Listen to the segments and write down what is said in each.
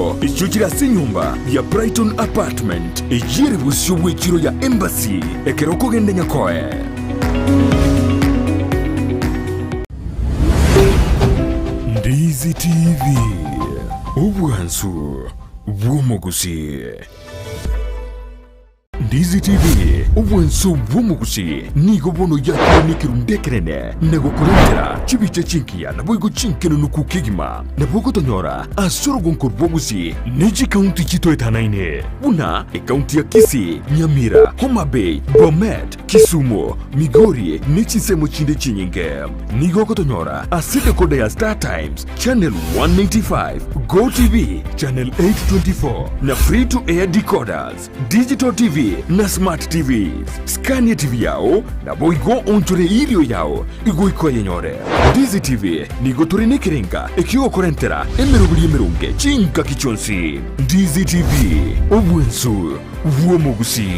Burio ichujira sinyumba ya Brighton Apartment ejire busyo bw'ekiro ya Embassy ekeroko gende nyakoe. Ndizi TV ubwansu bw'omuguzi. Ndizi TV ubwansu bw'omuguzi nigo bono yakunikiru ndekerene nego kurentera chibiche chinkia na boigo chinkeno nukukigima na bogo tonyora asoro gonkor bwoguzi neji county chito etanaine una county ya Kisii, Nyamira, Homa Bay, Bomet, Kisumu, Migori nechisemo chinde chinyinge nigo kotonyora aside kode ya Star Times channel 195 Go TV channel 824 na free to air decoders digital TV na smart TVs. Scania TV yao na boigo onchore ilio yao igo ikoye nyore. Ndizi TV nigo turine kirenga ekio korentera emerubuli emerunge chinka kichonsi. Ndizi TV obwensu uomogusi.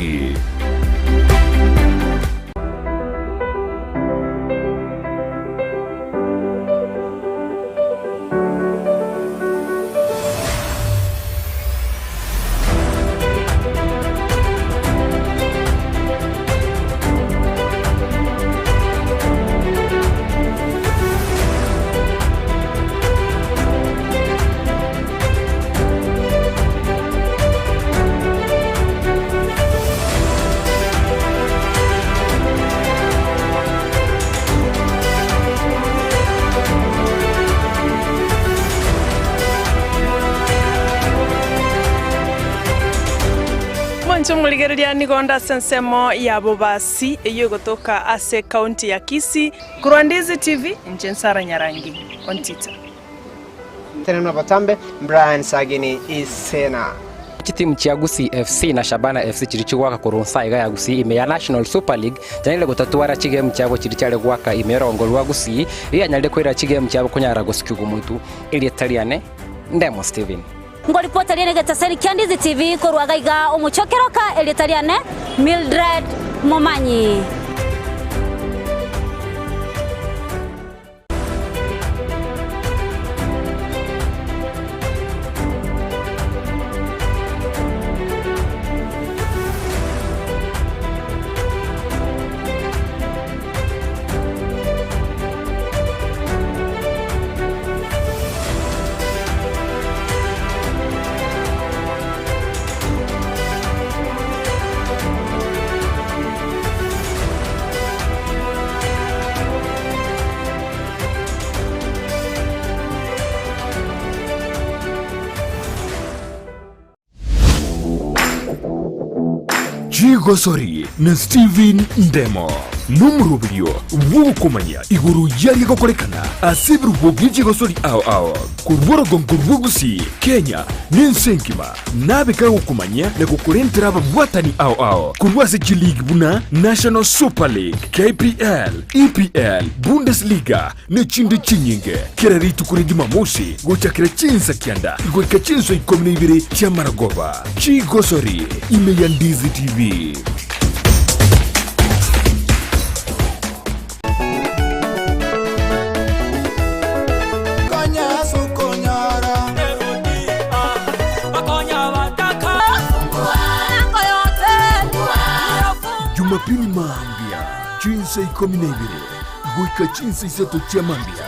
Chumuligereria nigonda sensemo ya bobasi eyo gotoka ase county ya Kisii kurwa Ndizi TV njensara Nyarangi Ontita. Tena batambe Brian Sagini isena. Timu cha Gusii FC na Shabana FC chirichigwaka kurunsa iga ya Gusii ime ya National Super League janile gutatuara chigame cyabo chirichale gwaka imerongolwa Gusii iya nyalde kwera chigame cyabo kunyara gosikugo mutu ili Italiane Ndemo Steven. Ngoli pota liene getaseni Ndizi TV kurwaga iga umuchokeroka ili Italiane Mildred Momanyi. Gosori na Steven Ndemo numurubyo wukumanya iguru yari gokorekana asibru bogiji Gosori ao kurworo gonkurbugusi Kenya ninsenkima nabeka ukumanya na kukurentera abwatani ao kurwase League buna National Super League KPL EPL Bundesliga ne chinde chinyinge kerari tukuri Jumamosi gochakira chinsa kianda igweka chinso 12 cha Maragova Gosori ime ya Ndizi TV. Jumapili mambia chinsa 12 gwika chinsa isato cha mambia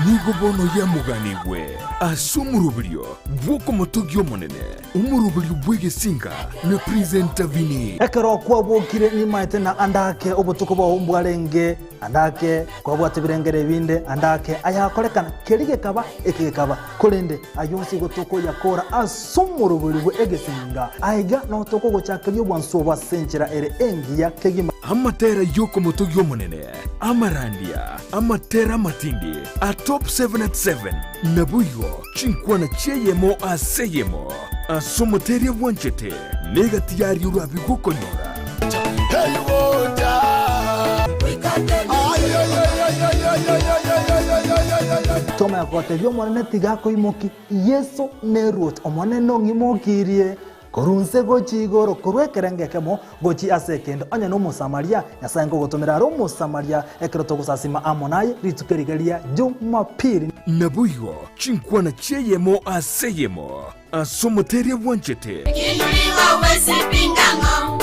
nigo bono ya muganigwe asumurubrio bwoko motogyo monene umurubrio bwege singa ne presenter vini ekero kwa bwokire ni maite na andake obutuko bwa umbwarenge andake kwa bwate birengere binde andake ayakorekana kerige kaba ekekaba kolende ayonsi gotoko yakora asumurubrio bwege singa aiga no toko gochakiryo bwanso bwa senchera ere engi ya kegima amatera yoko motogyo monene amarandia amatera matindi a top 7 at 7 nabuyo chinkwana cheyemo aseyemo asomoteria wanchete negati yari urabi gukonyora toma ya kote vyo mwana tigako imoki yeso nerot omwana no ngimokirie korunse gochi igoro korwekerengekemo gochi ase kendo onye no Mosamaria Nyasaye ngogotomera ro Mosamaria ekero togusasima amonaye ritukerigeria Jumapili nabuigo chinkwana cheyemo aseyemo asomoteria wanchete Ikinuliwa wezi pingango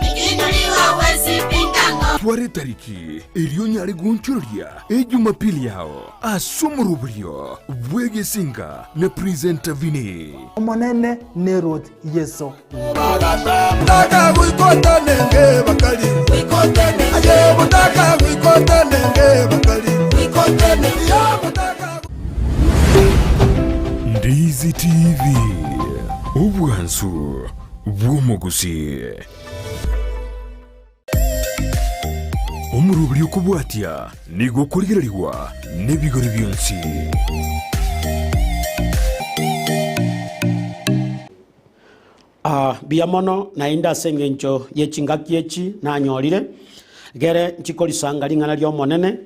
Ikinuliwa wezi pingango tware tariki elio nyari gunchuria Jumapili yao asomorubrio bwege singa na presenta vini omonene nerot Yeso Mutaka wikota nenge bakali Wikote ne Aye mutaka wikota nenge bakali Wikote ne Ya mutaka Ndizi TV ubwansu bw'omugusi omurubiri okubwatya nigo kurigererwa n'ebigori byonsi biamono na inda sengencho yechingaki echi nanyorire gere nchikorisanga lingana lyo monene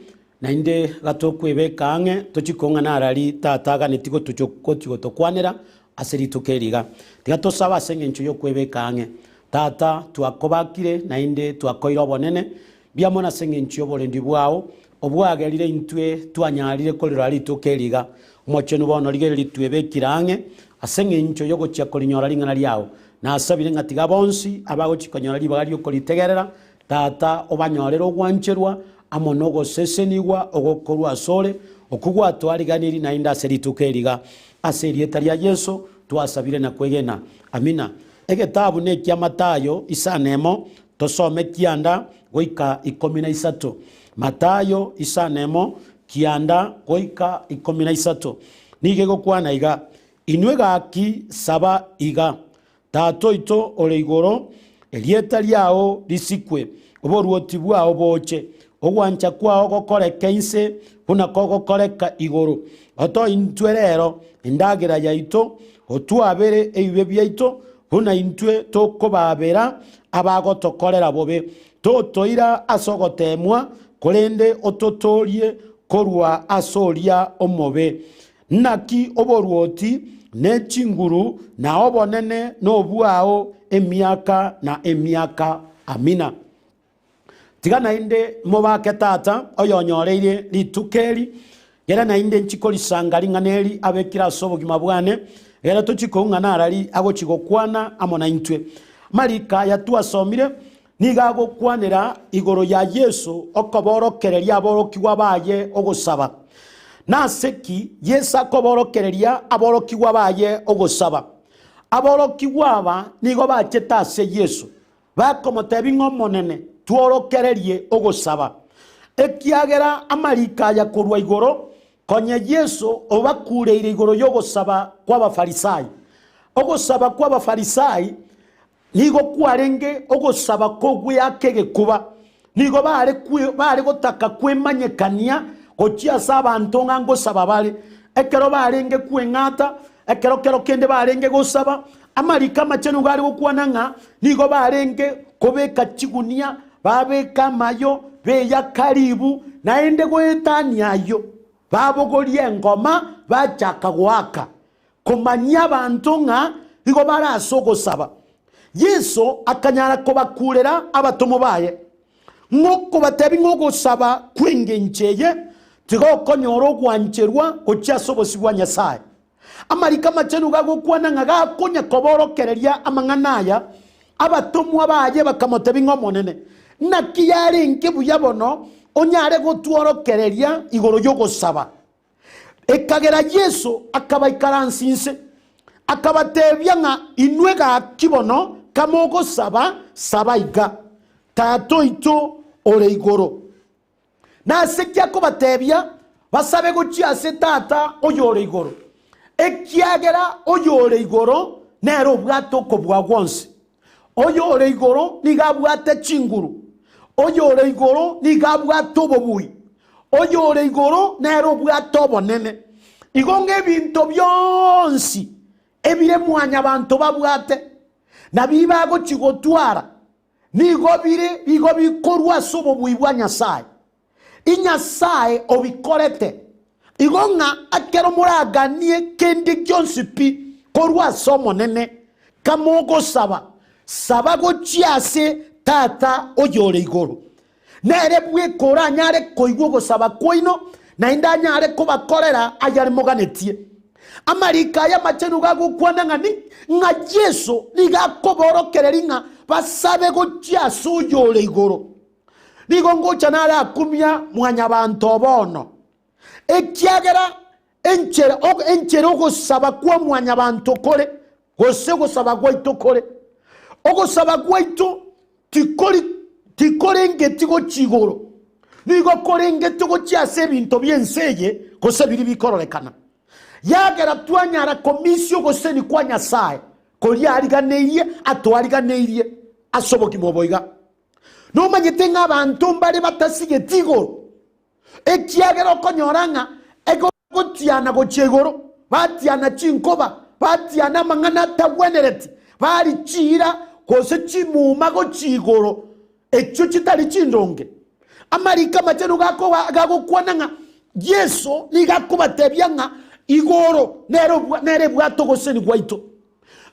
na inde gatokwebeka ange tochikongana arari tataga netigo tuchokoti tokwanera aseri tukeriga tiga tosaba sengencho yo kwebeka ange tata twakobakire na inde twakoira bonene biamona sengencho yo borendi bwao obwagerire intwe twanyarire kolera litukeriga mochenu bono ligere litwebekira ange asengencho yo gochia kolinyora lingana lyao na asabire ngatiga bonsi abago chikonyora libagari okolitegerera tata obanyorero gwancherwa amonogo sesenigwa ogokorwa asore okugwa twariganiri na inda seritukeriga aserieta lya Yesu twasabire na kwegena amina egetabu ne kya Matayo isanemo tosome kianda goika 13 Matayo isanemo kianda goika 13 nige gokwana iga inwe gaki saba iga tato ito ole igoro elieta lyao lisikwe oboruoti bwao boche ogwancha kwao gokoreka inse buna kogokoreka igoro oto intwerero indagira yaito otwabere eibe byaito buna intwe tokobabera abagotokorera bobe totoira asogotemwa kolende ototorie korwa asoria omobe naki oboruoti nechinguru na obonene nobwao emiaka na emiaka amina tiga na inde mobake tata oyonyoreire litukeri gera na inde nchikorisanga linganeri abekira sobogima bwane gera tochikongana arari agochigokwana amona intwe marika yatwasomire nigago kwanera igoro ya Yesu okoborokereria aborokiwa baye ogosaba naseki Yesu akoborokereria aborokiwa baye ogosaba aborokiwa aba nigo bachetase Yesu bakomotebi ng'omonene tworokererie ogosaba ekiagera amarika ya korwa igoro konye Yesu obakureire igoro yogosaba kw'abafarisai ogosaba kw'abafarisai nigo kwarenge ogosaba kogwe akegekuba nigo bare gotaka kwemanyekania gochia sabantu ngango saba bale ekero barenge kwengata ekero kende barenge gosaba amarika machenu gari gokwananga nigo barenge kobeka chigunia babeka mayo beya karibu naende goetaniayo babogorie ngoma bachaka gwaka komanya abantu nga nigo barasogosaba Yesu akanyara kobakurera abatomo baye ngoko batebi ngogosaba kwingencheye tigo konyoro gwancherwa ochasobosibwa Nyasaye amarika machenu gago kwana ngaga konya koborokereria amanganaya abatomwa baye bakamotebi ngomonene nakiyari nkibuya bono onyare gotworokereria igoro yogosaba ekagera Yesu akabaikaransinse akabatebya nga inwe ga kibono kamogo saba iga tato ito ore igoro na sekya ko batebya basabe gochia se tata oyore igoro ekiagera oyore igoro nero bwato ko bwagwonse oyore igoro nigabwate chinguru oyore igoro nigabwato bobui oyore igoro nero bwato bonene igonge binto byonsi ebire mwanya abantu babwate nabibago chigotwara nigo bikorwa sobo bwibwa Nyasaye inyasaye obikorete igonga akero muraganie kendi kyonsipi korwa somo nene kamogo saba gochiase tata oyore igoro nere bwe kora nyare koigwo gosaba koino na inda nyare kubakorera ayari moganetie amarika ya machenu gagukwana ngani nga Yesu nigakoborokerera inga basabe gochiase oyore igoro nigongo chanara akumya mwanya bantu bono ekiagera enchere ogosaba kwa mwanya bantu kore gose gosaba gwaito kore ogosaba gwaito tikore ngeti go chigoro nigo kore ngeti go chiase ebinto byenseye gose biri bikororekana yagera twanyara komisio gose ni kwa Nyasaye kori ariganeirie atwariganeirie asoboki moboiga no manyete ng'abantu mbari batasige tigoro ekiagera okonyoranga ego gotiana gochegoro batiana chinkoba batiana mangana tagwenereti bari chira kose chimuma gochigoro echo chitari chindonge amarika machenu gago kwananga Yesu nigakubatebyanga igoro nere bwato goseni gwaito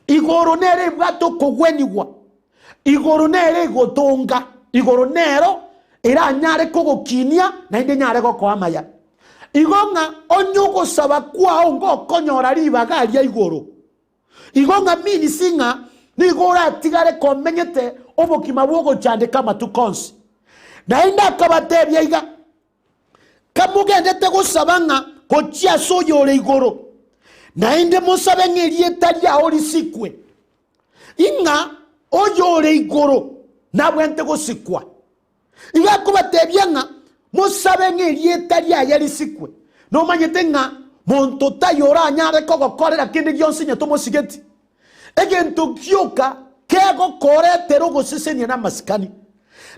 igoro nere bwato kogwenigwa igoro nere gotonga igoro nero era nyare kogokinia na inde nyare gokoamaya igonga onyugo saba kwao ngo konyora ribaga lya igoro igonga mini singa nigora tigare komenyete obokima bwogo chande kama tukonsi na inda kabatebya iga kamugendete gusabanga kochia soyore igoro na inde musabe ngerieta lya olisikwe inga oyore igoro nabwente gosikwa iga kubatebya nga musabe ngerieta lya yalisikwe no manyete nga monto tayora nyare kogokorera kindi gyonsi nyatomosigeti egento kyoka kego koretero gosesenia na masikani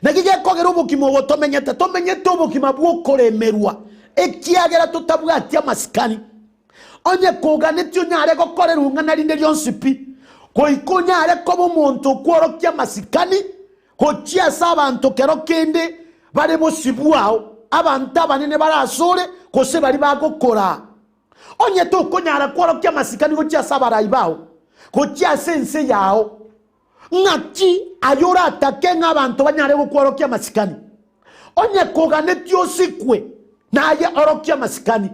nagige kogera obukimo botomenyete tomenyete obukima bwokoremerwa ekiagera tutabwatia masikani onye koganetio nyare gokorera ungana rinde lyonsipi koikonyare kobo monto kworokia masikani kochia sabanto kero kende bare bosibwao abantu abanene barasore kose bari bagokora onye to konyara kworokia masikani kochia sabarai bao kochia sense yao ngati ayora atake ng'abantu banyare gokworokia masikani onye koganetio sikwe na aya orokia masikani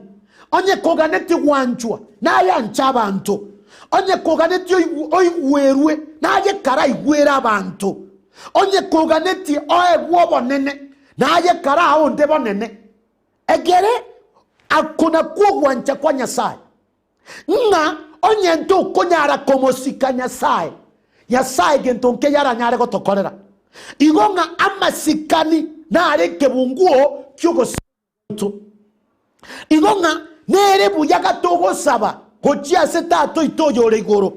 onye koganeti wanchwa na aya nchabantu onye koganeti oigwerwe na aya kara igwera abantu onye koganeti oegwo bonene na aya kara hao nde bonene egere akuna kuogwancha kwa Nyasaye nga onye nto konyara komosika Nyasaye Nyasaye gento nke yara nyare gotokorera igonga amasikani na areke bunguo kyugo to igonga nere buyaga togo saba kochia setato itoyo regoro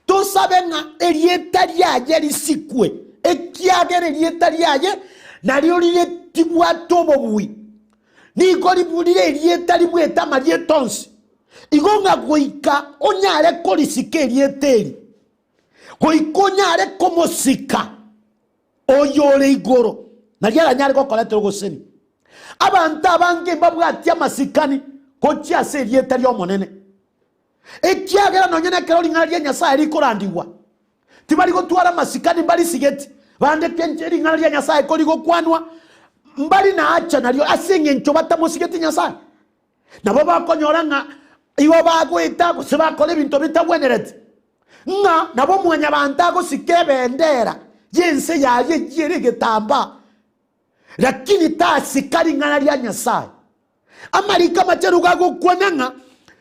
to sabenga erieta lyaje lisikwe ekiagere erieta lyaje nalyo lile tibwa tobo bui niko libulire erieta libweta marietonsi igonga goika onyare kolisike erieteri goikonyare komosika oyore igoro nalyara nyare gokoletero goseni abantu abange babwatia masikani kochia se erieta lyomonene ekiagera nonyene kero lingalia Nyasaye likorandiwa tibali gotwara masikani mbali sigeti bande kenjeri ngalia Nyasaye koli gokwanwa mbali na acha nalyo asenge ncho batamusigeti Nyasaye nabo bakonyoranga iwo bagwita kuseba kole bintu bitabwenerete nga nabo mwanya bantago sikebendera yense yaye yere getamba lakini tasikari ngalia Nyasaye amarika macheru gago kwananga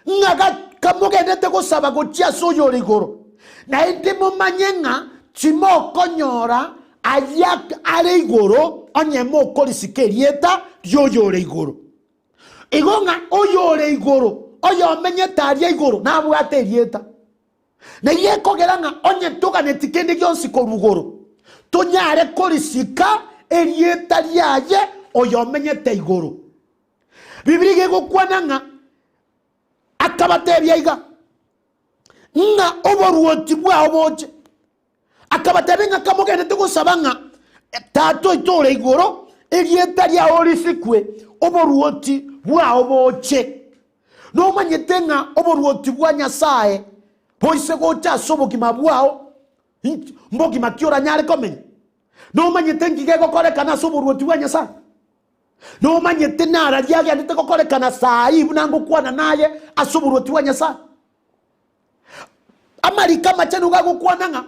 nga kamugendete gosaba gochia soyo rigoro na indimo manyenga chimo konyora ayak ale igoro onye mo kolisikerieta yoyore igoro igonga oyore igoro oyo menyeta aria igoro na bwate rieta na yekogeranga onye tugane tikende gyonsi ko rugoro tonyare kolisika erieta lyaye oyo menyeta igoro bibrige gokwananga akabatebya iga nga oboruoti bwa oboje akabatebenga kamugende tugusabanga tato itore igoro erieta lya olisikwe oboruoti bwa oboje no manyetenga oboruoti bwa Nyasaye boise gocha soboki mabwao mboki makiora nyare komenya no manyete ngige gokorekana soborwoti wa Nyasaye no manyete nara lyage andite gokorekana sai bunango kwana naye asoborwoti wa Nyasaye amarika machenu gago kwananga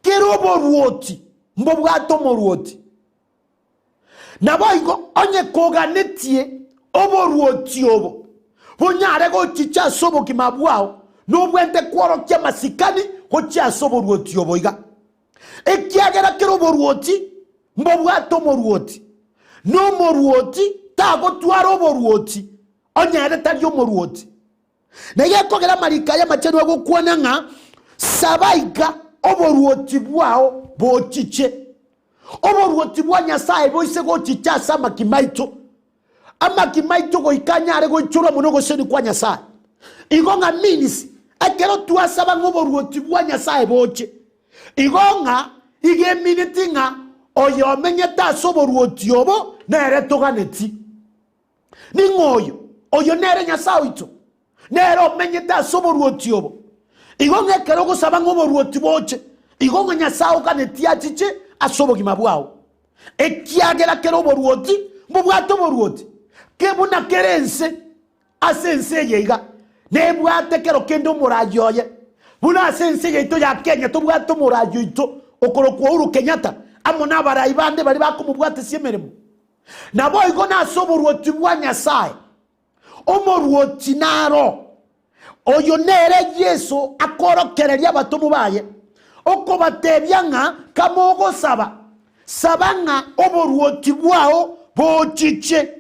keroborwoti mbobwato morwoti naboigo onye koganetie oborwoti obo bunyare gochicha soboki mabwao nubwente kworokia masikani gocha soborwoti obo iga ekiagera keroborwoti mbobwato morwoti no morwoti tago twaro morwoti onyere tari omorwoti na yekogera marika ya machenu ago kwananga sabaiga oborwoti bwao bochiche oborwoti bwa Nyasaye boise gochicha sama kimaito ama kimaito goikanyare goichura muno goseni kwa Nyasaye igonga minis akero tuasaba ngoborwoti bwa Nyasaye boche igonga ige minitinga oyo menyeta soborwoti obo nere toganeti ningoyo oyo nere Nyasaye ito nere menyeta soborwoti obo igonga kero gosaba ngoborwoti boche igonga Nyasaye kaneti achiche asoboki mabwao ekiagera kero oborwoti mbobwato oborwoti kebuna kerense asense yeiga nebwate kero kendo morayoye buna asense yeito ya Kenya tobwato morayo ito okorokwa Uhuru Kenyatta amona abarai bande bari bakumubwate siemeremo nabo igo na soborwoti bwa Nyasaye omorwoti naro oyo nere Yesu akorokereria abatomu baye okobatebyanga kamogo sabanga oborwoti bwao bochiche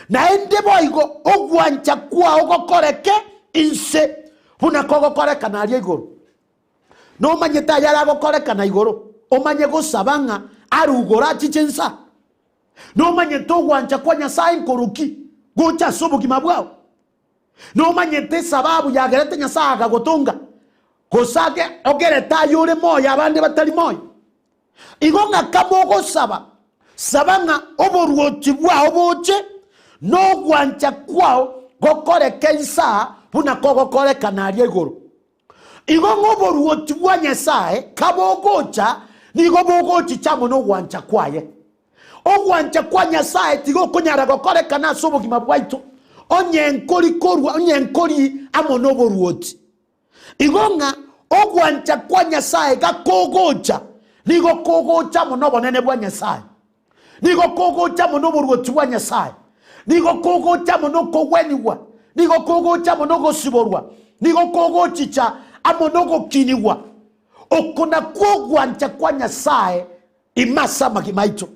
na ende boigo ogwancha kwao gokoreke inse buna kogokoreka na ali igoro no manyeta yara gokoreka na igoro omanye gosabanga arugora chichensa no manyeta ogwancha kwa Nyasaye nkoroki gocha soboki mabwao no manyete sababu yagerete Nyasaye agagotonga kosage ogereta yure moya abandi batari moya igonga kamogo sabanga oborwoti bwao boche no gwancha kwao gokoreka isa buna kogokoreka na ali igoro igonga oborwoti bwa Nyasaye kabogocha nigo bogochi chamo no gwancha kwaye ogwancha kwa Nyasaye tigo kunyara gokoreka na soboki mabwaito onye nkori korwa onye nkori amono oborwoti igonga ogwancha kwa Nyasaye gakogocha nigo kogocha muno bonene bwa Nyasaye nigo kogocha muno oborwoti bwa Nyasaye nigo kogocha muno kogweniwa nigo kogocha muno gosiborwa nigo kogochicha amono gokiniwa okuna kogwancha kwa Nyasaye imasa magimaito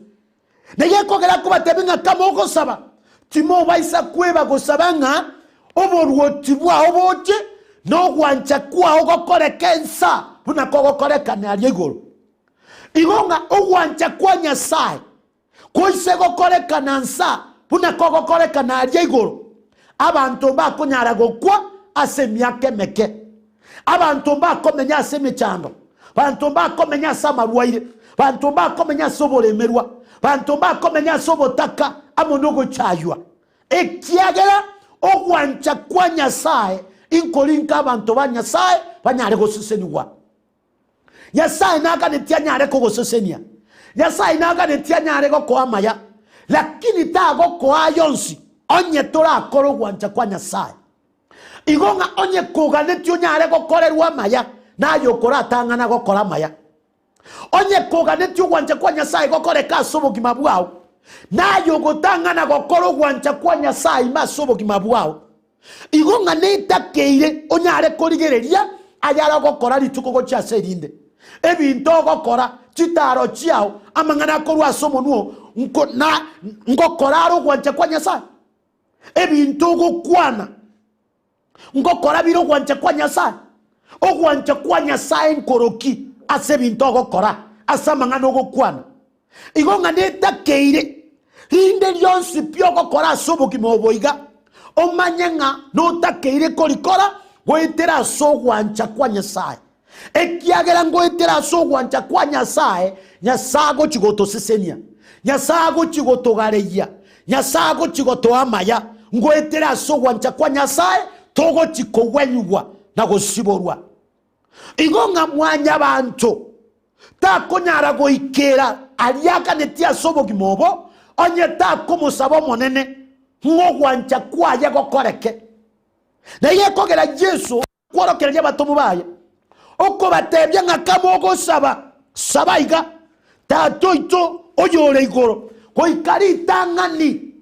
neye kogera kubatebinga kamogo saba timo baisa kweba gosabanga oborwoti bwa oboche no gwancha kwa ogokoreka ensa buna kogokoreka na ali igoro igonga ogwancha kwa Nyasaye koise gokoreka na nsa buna kogokoreka na ali igoro abantu bakunyara gokwa asemyake meke abantu bakomenya asemechando abantu bakomenya samarwaire abantu bakomenya sobolemerwa abantu bakomenya sobotaka amonogo chaywa ekiagera ogwancha kwa Nyasaye inkolinka abantu ba Nyasaye banyare goseseniwa Nyasaye naga netia nyare kogosesenia Nyasaye naga netia nyare gokoamaya lakini tago kwa yonsi onye tora akoro gwancha kwa Nyasaye igonga onye koga netio nyare gokorerwa maya na yokora tangana gokora maya onye koga netio gwancha kwa Nyasaye gokoreka soboki mabwao na yogotangana gokoro gwancha kwa Nyasaye masoboki mabwao igonga netakeire onyare korigereria ayara gokora rituko gocha serinde ebinto gokora chitaro chiao amangana korwa somonuo ngokoraro gwancha kwa Nyasaye ebinto gokwana ngokora biro gwancha kwa Nyasaye ogwancha kwa Nyasaye nkoroki ase binto gokora asamangana gokwana igonga netakeire hinde lyonsi pyo gokora soboki moboiga omanyenga no takeire kolikora goitera sogwancha kwa Nyasaye ekiagera ngoitera sogwancha kwa Nyasaye Nyasago chigoto sesenia Nyasago chigoto gareya Nyasago chigoto amaya ngoitera sogwancha kwa Nyasaye togo chikogwenywa na gosiborwa igonga mwanya bantu takonyara goikera aliaka netia sobo gimobo onye takomusaba monene ngogwancha kwaye gokoreke na yekogera Yesu kworokereje batomu baye oko batebye ngakamogo sabaiga tatoito oyore igoro koikarita ngani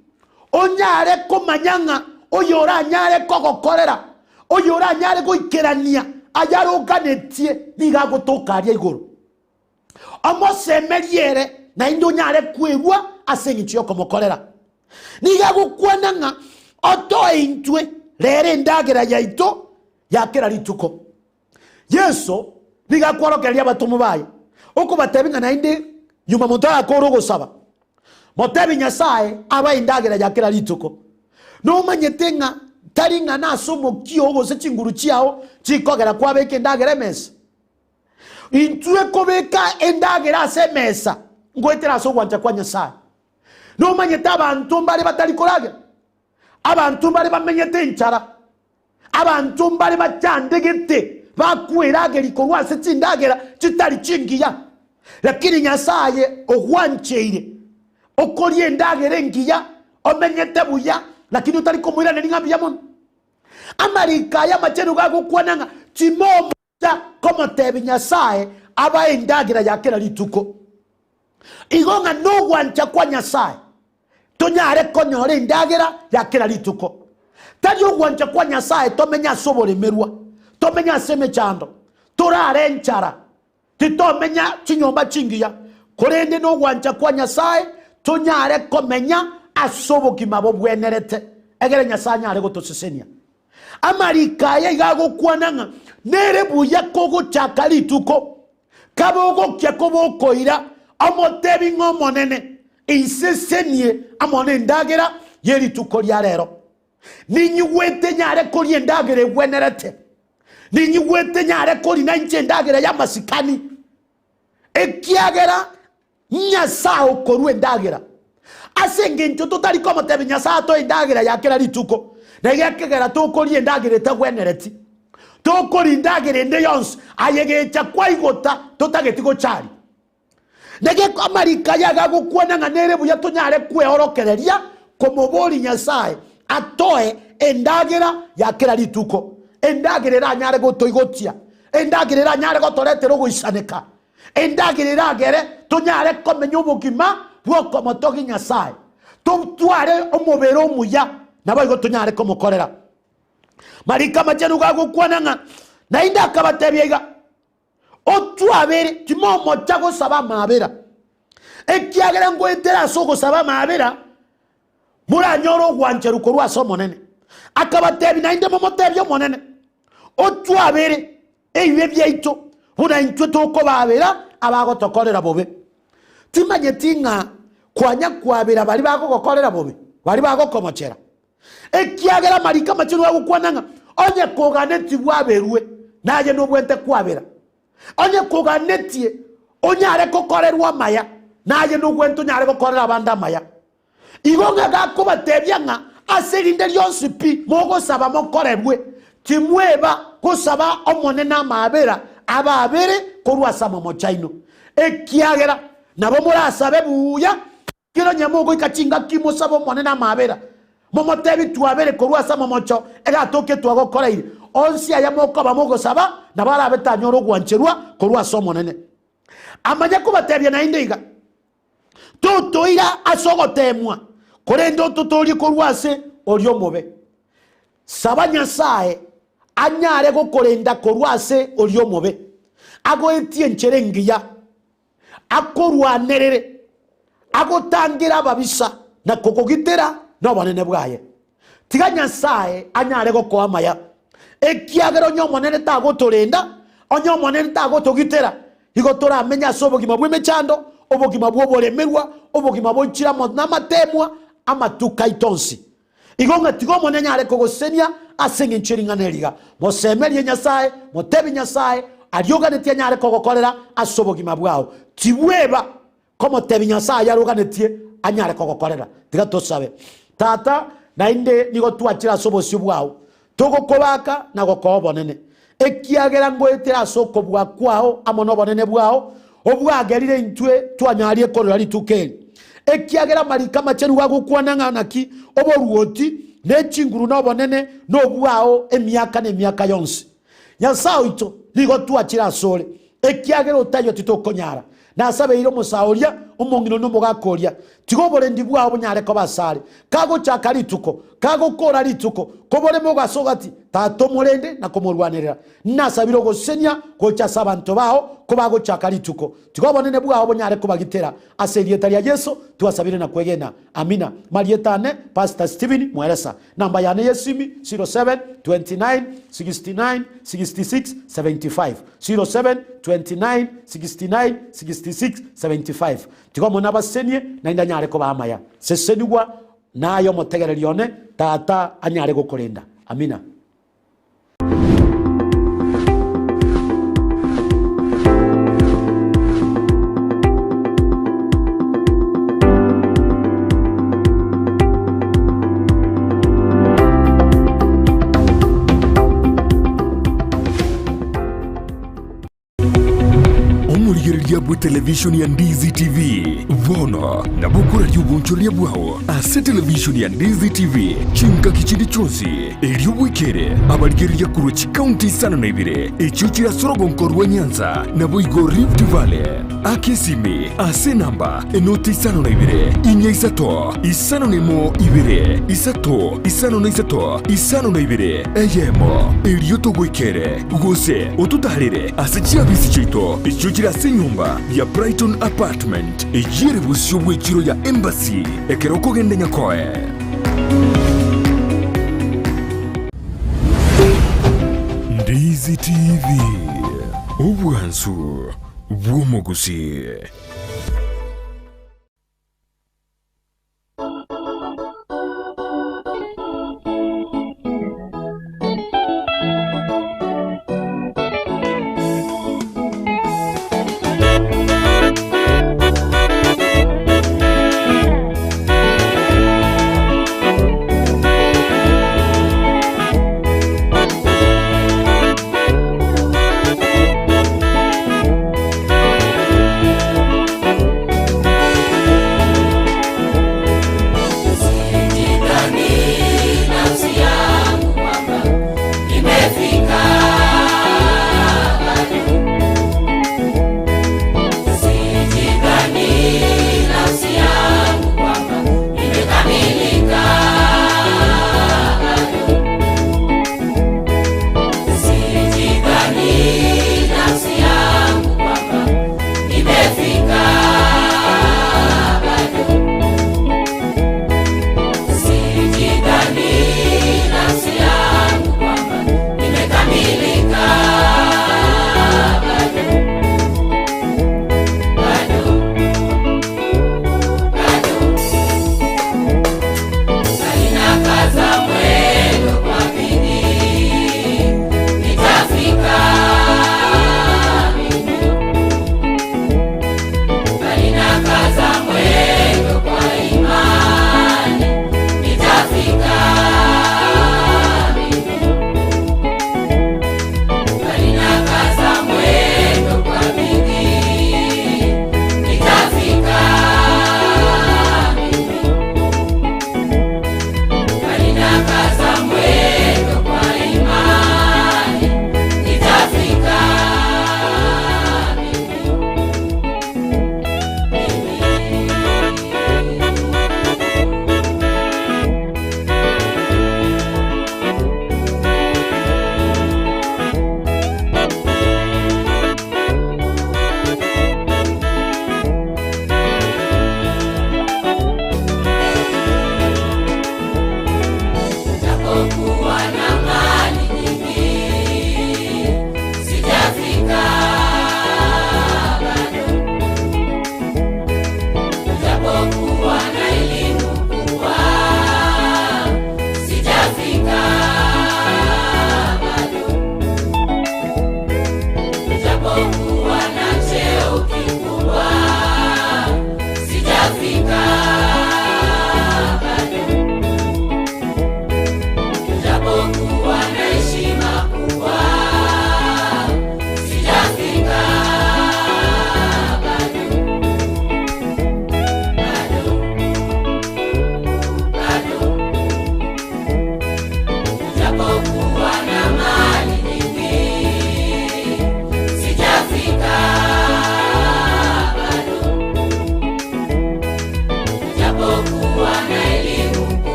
onyare komanyanga oyora nyare kogokorera oyora nyare goikerania ayaroganetie nigagotokaria igoro amosemeriere na indo nyare kwegwa asengichio komokorera nigagukwananga oto intwe rere ndagera yaito yakera rituko Yesu nigakworokeria batomu baye uko batebinga na inde nyuma mutara korogo saba motebi Nyasaye aba indagera yakera rituko no manyetenga taringa na somo kiogo se chinguru chiao chikogera kwabeke ndagera mesa intwe kobeka endagera se mesa ngwetera so gwanja kwa Nyasaye no manyeta abantu mbali batalikolage abantu mbali bamenyete nchara abantu mbali bachandegete bakwirage likorwa se chindagera chitali chingiya lakini Nyasaye ogwancheire okori endagera ngiya omenyete buya lakini utali komwira nelingambi ya mono amarika ya machenu gago kwananga timomo como tebi Nyasaye aba endagera yakera lituko igonga no gwancha kwa Nyasaye tonyare konyore endagera yakera lituko tajo gwancha kwa Nyasaye tomenya sobore merwa tomenya seme chando torare nchara titomenya chinyomba chingiya korende no gwancha kwa Nyasaye tonyare komenya asobo kimabo bwenerete egere Nyasaye nyare gotosesenia amarika ya igago kwananga nerebuya kogo chakalituko kabogo kyakobo koira amotebi ngomonene insesenie amone ndagera yerituko lya rero ninyugwete nyare koli endagere bwenerete ninyugwete nyare koli nanche ndagera ya masikani ekiagera Nyasaye okorwe ndagera asenge ncho totali komo tebi Nyasaye to endagera yakera lituko na yakegera to koli endagere tagwenereti to koli endagere ende yons ayegecha kwa igota totagetiko chali nege amarika yagago kuona nganere buya tonyare kwehorokereria komobori Nyasaye atoe endagera yakera lituko endagere ra nyare gotoigotia endagere ra nyare gotoretero goisaneka endagere ra gere tonyare komenya obugima bwoko motogi Nyasaye tumtware omobero omuya nabo igotonyare komokorera marika machenu gago kwananga na inda kabatebiega otwabere timomo chago saba mabera ekiagera ngwetera soko saba mabera muranyoro gwancheruko rwa somonene akabatebi na inde momotebyo monene otwabere eibe byaito buna intwe toko babera abago tokorera bobe timanyetinga kwanya kwabera bali bago gokorera bobe bali bago komochera ekiagera marika machinu wago kwananga onye koganeti bwaberwe naje no bwente kwabera onye koganetie onyare kokorerwa maya naje no bwente nyare kokorera abanda maya igonga gako batebyanga aserinde lyonsi pi mogo saba mokorebwe timweba kusaba omone na mabera ababere korwa sama mochaino ekiagera nabo murasabe buya kiro nyamogo ikachinga kimo sabo omone na mabera momotebi tuabere korwa sama mocho ega toke tuago koreire onsi aya moko bamogo saba na bara betanyoro gwancherwa korwa somo nene amanya ko batebya na indiga tutoira asogotemwa korendo tutori korwase oryo mobe saba Nyasaye anyare go korenda korwase oryo mobe ago etie ncherengiya akorwa nerere ago tangira babisa na kokogitera no banene bwaye tiga Nyasaye anyare go kwamaya ekiagero nyomonene tago torenda onyomonene tago togitera igotora amenya sobogima bweme chando obogima bwobolemerwa obogima bochira na matemwa amatuka itonsi igonga tigomo nenyare kogosenia asenge nchiringa neliga mosemerie Nyasaye motebi Nyasaye aryoganetie nyare kogokorera asobogima bwao tiweba komo tebi Nyasaye aroganetie anyare kogokorera tiga tosabe tata na inde nigo tuachira sobosio bwao togo kobaka na gokobo nene ekiagera ngoetera soko bwa kwao amono bonene bwao obwagerire intwe twanyarie korora litukeli ekiagera marika macheru gagukwana naki oboruoti nechinguru no bonene no bwao emiaka ne miaka yonsi Nyasao ito nigo tuachira sole ekiagera otayo titokonyara nasabe iro musauria umongino no mugakoria tigobore ndibwa obunyare ko basare kago chakarituko kago kora rituko kobore mugasogati tato murende na komurwanirira nasabiro gosenya ko chasabanto bao ko bago chakarituko tigobone bwa obunyare ko bagitera aserieta ya Yesu tuasabire na kwegena amina marietane Pastor Steven Mweresa namba yane yesimi 07 29 69 66 75 07 29 69 66 75 tigomona basenie na indanyare ko bamaya sesenigwa nayo motegererione tata anyare gukurinda amina. Yabu television ya Ndizi TV vono na bukura ry'ubunchoria bwao ase television ya Ndizi TV chinga kichindi chonsi eriobwikere abarigeriya kuruchi county sana na ibire echuchira sorogonkorwa Nyanza na boigo Rift Valley akesimi ase namba enoti sana na ibire inya isato isano nemo ibire isato isano na isato isano na ibire eyemo erioto gwikere gose otutarire ase chiabisi chito echuchira senyumba ya Brighton apartment ejire busyo bwekiro ya embassy ekeroko gende nyakoe Ndizi TV obwansu bwomogusi.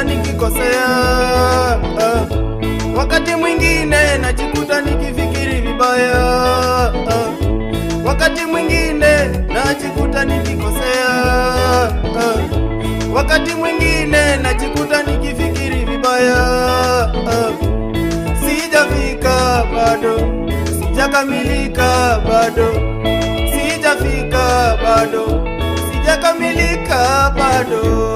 najikuta nikikosea, wakati mwingine najikuta nikifikiri vibaya, wakati mwingine najikuta nikikosea, wakati mwingine najikuta nikifikiri vibaya. Sijafika bado, sijakamilika bado, sijafika bado, sijakamilika bado.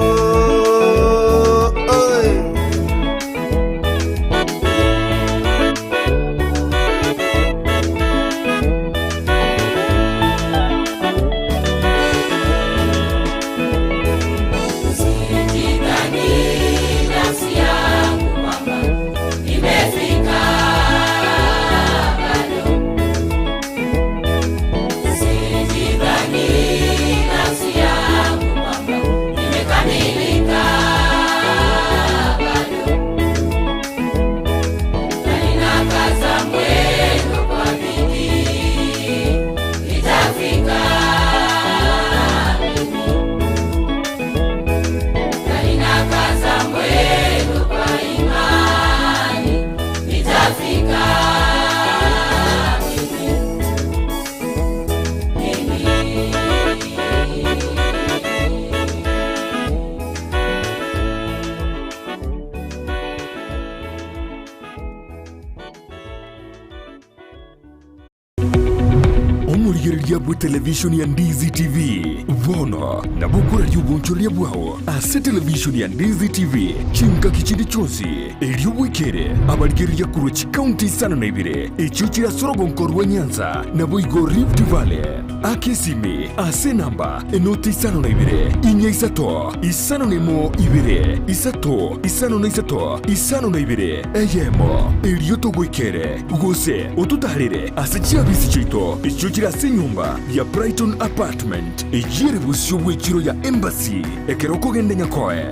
Television ya Ndizi TV vono na bukura ry'ubunchoria bwaho ase television ya Ndizi TV chinga kichindi chonsi ery'ubwikere abarigeriya kurochi county sana na ibire echo kirasorogonko rwa Nyanza na boigo Rift Valley akesimi ase namba enoti sana na ibire inya isato isano nemo ibire isato isano na isato isano na ibire eyemo eryoto gwikere gose otutarire ase chiabisi chito echo kirase nyumba ya Brighton apartment ejire busyo bwekiro ya embassy ekeroko gende nyakoe.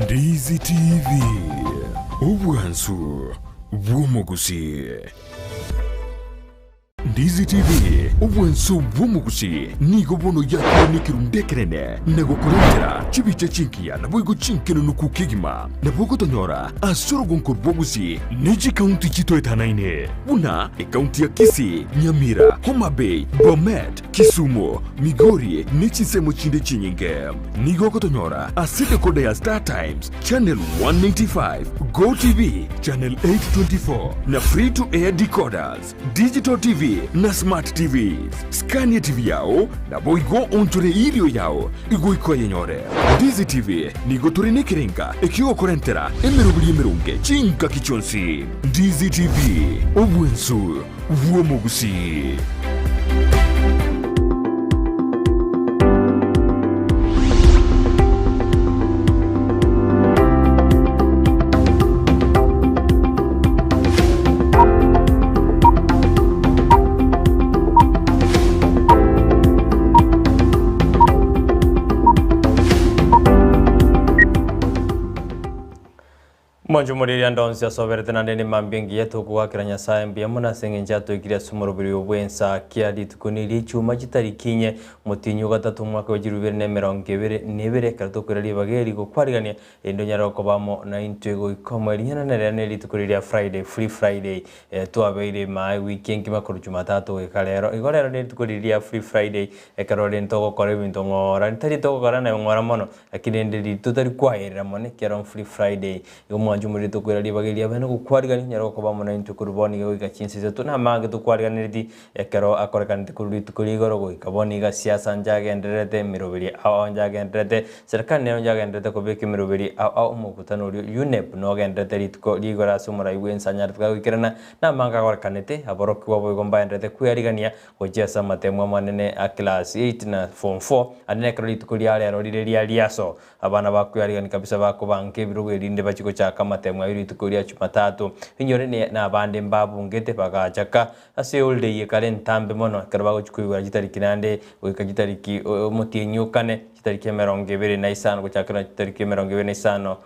Ndizi TV ubwansu bw'umuguzi. Ndizi TV ubwansu bw'umuguzi nigo bono yakire nikirundekerene nego kurengera chibiche chinkia na boigo chinkeno nukukigima na bogo tonyora asorogonko bwoguzi neji county chito etanaine una county ya Kisii, Nyamira, Homa Bay, Bomet, Kisumu, Migori nechisemo chinde chinyinge nigo kotonyora aside kode ya Star Times channel 195, Go TV channel 824 na free to air decoders, digital TV na smart TVs. Scania TV yao na boigo onchore ilio yao igo ikoye nyore. Ndizi TV nigo turine kirenga ekigo korentera emerubili emerunge chinka kichonsi. Ndizi TV obwensu vuomogusi. Monjo muriria ndonzi asoberete na ndeni mambingi yetu kuwakira Nyasaye mbia muna sengenja tuikiria sumurubiri Ensakia litukuniri chuma kitarikinye mutinyu gatatu mwaka wa 2022 karato kurali bageri gukwarigania endo nyaroko bamo na intego ikomariana na litukuriria Friday free Friday twabeire mai weekend makuru Jumatatu ekalero igorero litukuriria free Friday ekarore ntogo kore bintu ngora ntari togo kora na ngora mono lakini ndiri tutari kwaira mone kero free Friday yomo mwajumuri tukwira libagiria bene gukwarigani nyaro ko bamona into kuruboni go ikachinsize tuna mange tukwariganiriti ekero akorekanite kururi tukurigoro go ikaboni ga siasa njagenderete mirobiri aho njagenderete serikali nero njagenderete ko beke mirobiri aho umukutano uri UNEP no genderete ritko ligora sumura iwensa nyartwa gikirana na manga akorekanite aboroki wabo igomba enderete kuyarigania gojesa matemwa manene a class 8 na form 4 anene kero ritukuri ale rorireria riaso abana bakuyarigani kabisa bakubanke birugo irinde bachiko chaka matemwa ritukuri Jumatatu inyore ne na bande mbabungete bagachaka ase olde yekale ntambe mono karbago chikuwa gitariki nande wika gitariki mutinyukane gitariki 25 guchakira gitariki 25 na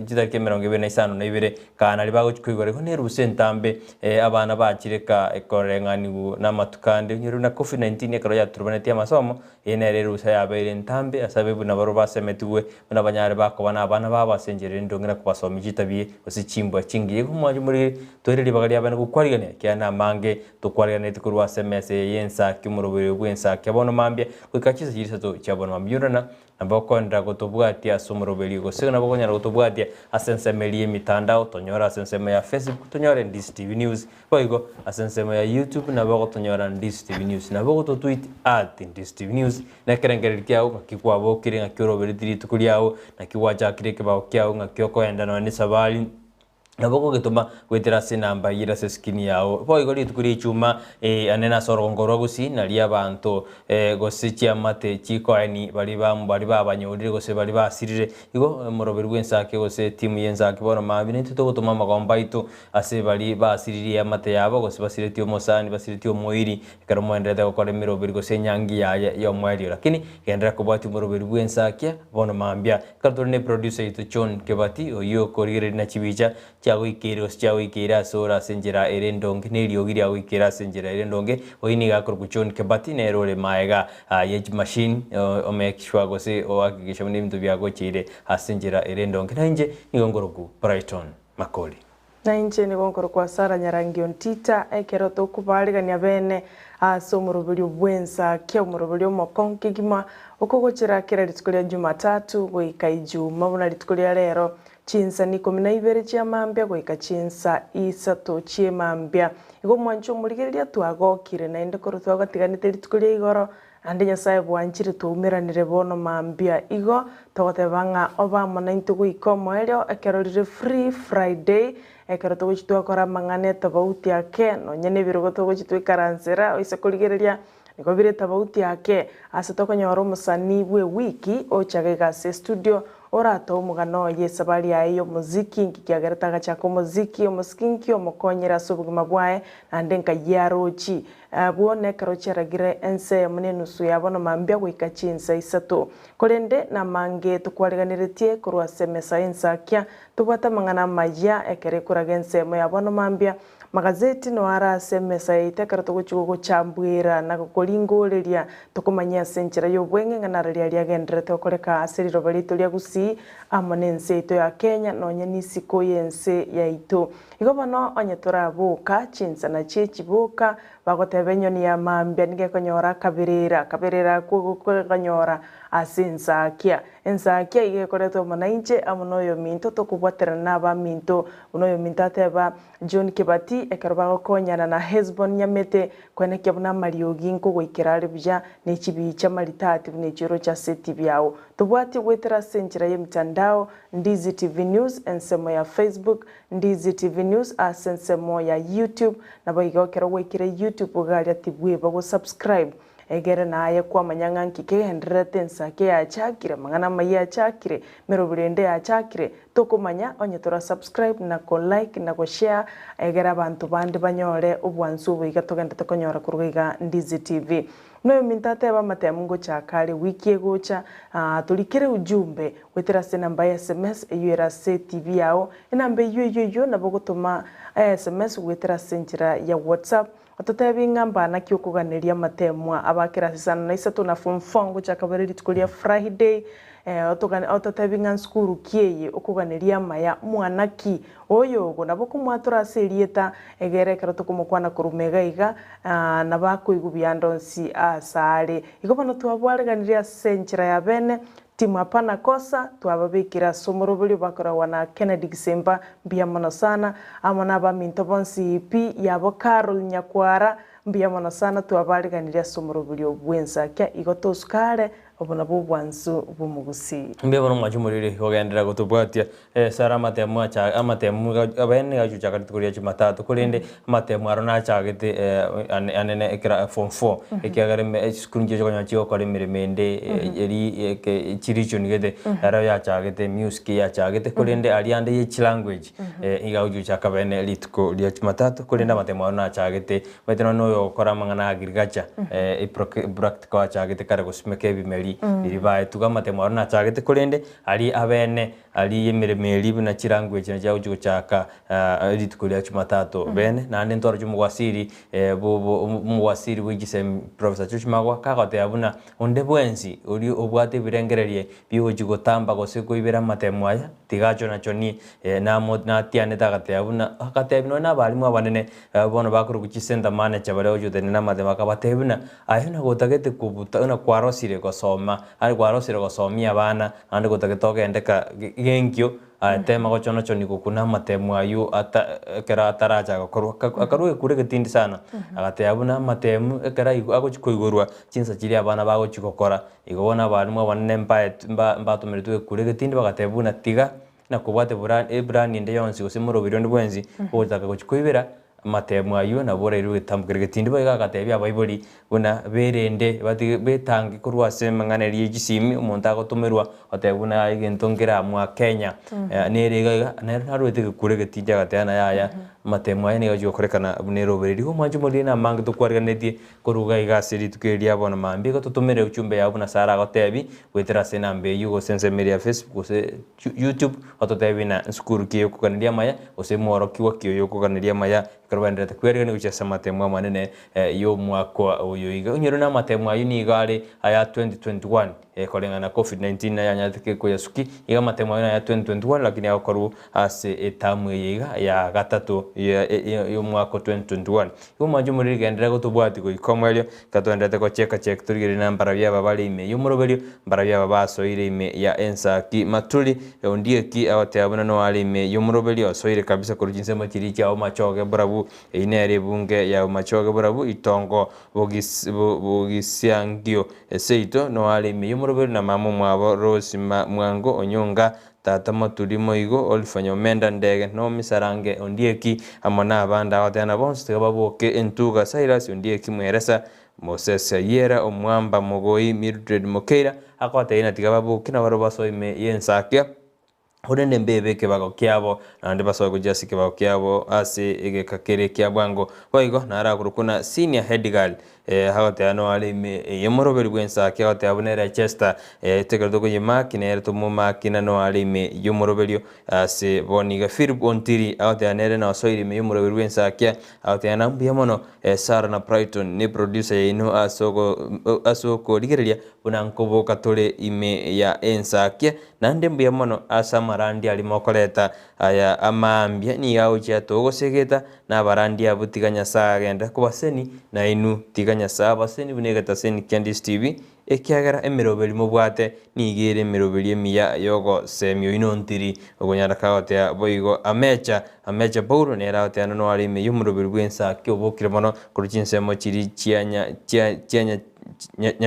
gitariki 25 na ibere kana libago chikuwa reko ne ruse ntambe abana bakireka ekorengani na matukande nyuru na COVID-19 ekaro ya turbaneti amasomo ene rero rusa yabere ntambe asabe buna baro basemetuwe buna banyare bako bana abana babasenjere ndongera kubasoma gitabie osichimbo chingiye kumwaje muri toire libagari abana gukwarigane kyana mange tukwarigane tukurwa SMS yensa kimurubiri bwensa kyabono mambye kwikachiza girisato cyabono mambyorana nabako ndra gotobwatia somurubiri gose nabako nyara gotobwatia asensemelie mitandao tonyora asenseme ya Facebook tonyora Ndizi TV News boigo asenseme ya YouTube nabako tonyora Ndizi TV News nabako to tweet @Ndizi TV News na kerengeri kyao kikwabo kirenga kirobiri tiri tukuliao na kiwaja kireke bao kyao ngakyoko enda no ni sabali naboko gituma gwetera sinamba yira se skin yao po igori tukuri chuma anena sorongoro gusi nali abantu gosichia mate chiko ani bali banyurire gose bali basirire igo moroberi gwensake gose timu yenzake bono mabine tuto gutuma magomba itu ase bali basirire mate yabo gose basiriti omosani basiriti omoiri karo mwendete gukora miroberi gose nyangi ya mweri lakini gendera kubati moroberi gwensake bono mambia kadorne producer itu John Kebati oyo korire na chibicha chawiikira sora senjera erendonge neriogiria wikira senjera erendonge oini gakor kuchon Kebati nerole maega yej machine omekishwa gose oakikisha munimtu byago chire asenjera erendonge nanje nigongoroku Brighton Makori nanje nigongoroku Sara Nyarangi Ontita ekero tokubarigania bene asomurubiri bwensa kya umurubiri mokonke gima okogochera kera litikulia Jumatatu goika Ijuma buna litikulia lero chinsa ni 12 chia mambya goika chinsa isato chie mambya igo mwancho murigeria twagokire na inde koro twagatiganite litukulia igoro ande nyasaye bwanchire tuumiranire bono mambya igo togotebanga obamona into goikomo elio ekerorire free Friday ekero togochitwakora mangane tabauti yake no nyene birogo togochitwikaransera oise kurigereria niko bire tabauti yake ase tokonyora omusani bwe wiki ochagega se studio orato omugano yesabali ayo muziki nkikiagereta gachako muziki omuskinki omukonyera sobugima bwae ande nkayarochi bwone karocheragire ense munenusu yabono mambya gwika chinsa isato kolende na mange tukwariganiretie kurwa semesa Ensakia tubata mangana maya ekere kuragense mo yabono mambya magazeti no ara semesa itekara togochugo chambwira na kolingoreria tokomanya senchera yobwenge nganararia liagendrete okoreka aseriro balito lia gusi amonense ito ya Kenya no nyanisi koyense ya ito igobano onyetora boka chinsa na chechi boka bagotebenyo ni ya mambya nige konyora kabirira kuganyora asensakia Ensakia ige koreto monainche amonoyo minto tokubwatera naba minto unoyo mintateba John Kebati ekarbago konyana na Hezbon nyamete kwene kyabuna mariogi nko goikirare bya nechibi cha maritati ne chiro cha seti byao tubwati gwetera senchira ye mtandao Ndizi TV News ensemo ya Facebook Ndizi TV News asensemo ya YouTube na bayigo kero gwikire YouTube ugali atibwe bago subscribe egere naye kwa manyanga nkike hendrete Ensakia ya chakire mangana maya chakire merobirende ya chakire tokumanya onyetora subscribe na ko like na ko share egere abantu bandi banyore obwansu buiga togenda tokonyora kurugiga Ndizi TV no mintate ba matemungo chakale wiki egocha tulikire ujumbe wetera se namba ya SMS eyera se TV yao enambe yo na bogotoma SMS wetera senchira ya WhatsApp atotebinga mbana kyokuganiria matemwa abakira sana na isato na fonfongo chakabariri tukulia Friday ototebinga skuru kieye okuganiria maya mwanaki oyogo nabo kumwatura serieta egere karoto kumukwana kurumega iga nabako igubya ndonsi asale igobano twabwariganiria senchira ya bene timu hapana kosa twababikira somorobuli bakora wana Kennedy Gisemba mbia mono sana amona ba minto bonsi pi yabo Carol Nyakwara mbia mono sana twabariganiria somorobuli obwensakia igotosukare obona bubwanzu bumugusi mbia bono mwachumurire ogendera gutubwatia sara matemu acha amatemu abene ajuja katikuria Jumatatu kurinde amatemu arona chagite anene ekira form 4 ekiagare skunje jonya chio kore miremende eri chiricho nigede ara ya chagite music ya chagite kurinde aliande ye language igaujuja kabene litko lia Jumatatu kurinde amatemu arona chagite weteno no kora mangana agriculture practical chagite kare gusmeke bimeri iribaye tugamate mwarona chagete kurinde ali abene ali yemiremeri bina language na jawo chaka litkulia Jumatatu bene nande ntoro jumugwasiri mugwasiri wigise Professor Chuchimagwa kagote abuna onde bwensi uri obwate birengererie biwo jigotamba gose kuibera matemu aya tigacho nacho ni na tiane tagate abuna akate bino na balimu abanene bono bakuru kuchisenda manager bare ojude na matema kabatebuna ayona gotagete kubuta na kwarosire gosoma ari kwarosire gosomia abana ande gotagetoke endeka genkyo tema gochono choni kukuna matemu ayu ata kera ataraja gakorwa akaruye kure getindi sana agate abuna matemu ekera agochikoigorwa chinsa chiri abana bago chikokora igobona balimu abanene mbatumiritu kure getindi bagatebuna tiga na kubwate brand inde yonsi gosimuro birondi bwenzi ogotaka gochikoibera matemu ayu na bora iru tambukire getindi baga gatebya abayiboli buna berende bati betangi kurwa semangana gisimi umuntu agotumirwa atebuna igentongera mwa Kenya nerega narwete kure getindi agatana yaya matemu ayu niyo jokorekana bunero beriri ko mwanju molina mang to kwarganetie kuruga igasiri tukeria bona mambi ko tutumire uchumbe ya buna sara gotebi wetera senambe yugo sense media Facebook se YouTube atotebi na skuru kiyo kukandia maya ose moro kiwa kiyo kukandia maya karwendera kwergane uchasa matemu manene yo mwako uyo iga unyero na matemu ayu ni igare aya 2021 kolengana COVID-19 na yanyatike ko yasuki iga matemu ayu ya 2021 lakini akoru ase etamu yiga ya gatatu yo mwako 2021 yo manje muri gendera gotubwati ko ikomwelyo katondete ko cheka turigire nambara bya babali ime yo muroberio mbara bya babaso ire ime ya Ensakia matuli ondie ki awate abuna no ali ime yo muroberio soire kabisa ko rujinsema kiri cyao machoge burabu inere bunge ya machoge burabu itongo bogisiangio seito no ali ime yo muroberio na mamu mwabo Rose Mwango Onyonga tata maturimo igo olfanyo menda ndege no misarange ondieki amona abanda awatena bonse baboke entuga Silas ondieki mweresa Moses Yera omwamba mogoyi Mildred Mokeira akwatena tigababoke na barobaso ime Ensakia Hodende mbebe ke bago kyabo nande baso kujasi ke bago kyabo ase ege kakere kyabwango baigo nara kurukuna senior head girl hawate ano ali me yemoroberi Ensakia hawate abunera Chester tekerdo ko yema kinere to muma kinano ali me yemoroberi ase boniga Philip Ontiri hawate anere na soiri me yemoroberi Ensakia hawate anambi yamono Sara na Brighton ni producer ino asoko ligerelia bunankobo katole ime ya Ensakia nande mbiyamono asa marandi alimokoleta aya amambia ni yao chato gosegeta na barandi abutiganya sagenda kubaseni na inu tiganya sabaseni bunegata seni Candice TV ekiagara emirobeli mubwate nigere emirobeli emiya yogo semyo inontiri ogonyara kaote boigo amecha Paulo nera ote no ali me yumurobeli Ensakia obokire mono kuruchinsemo chiri chianya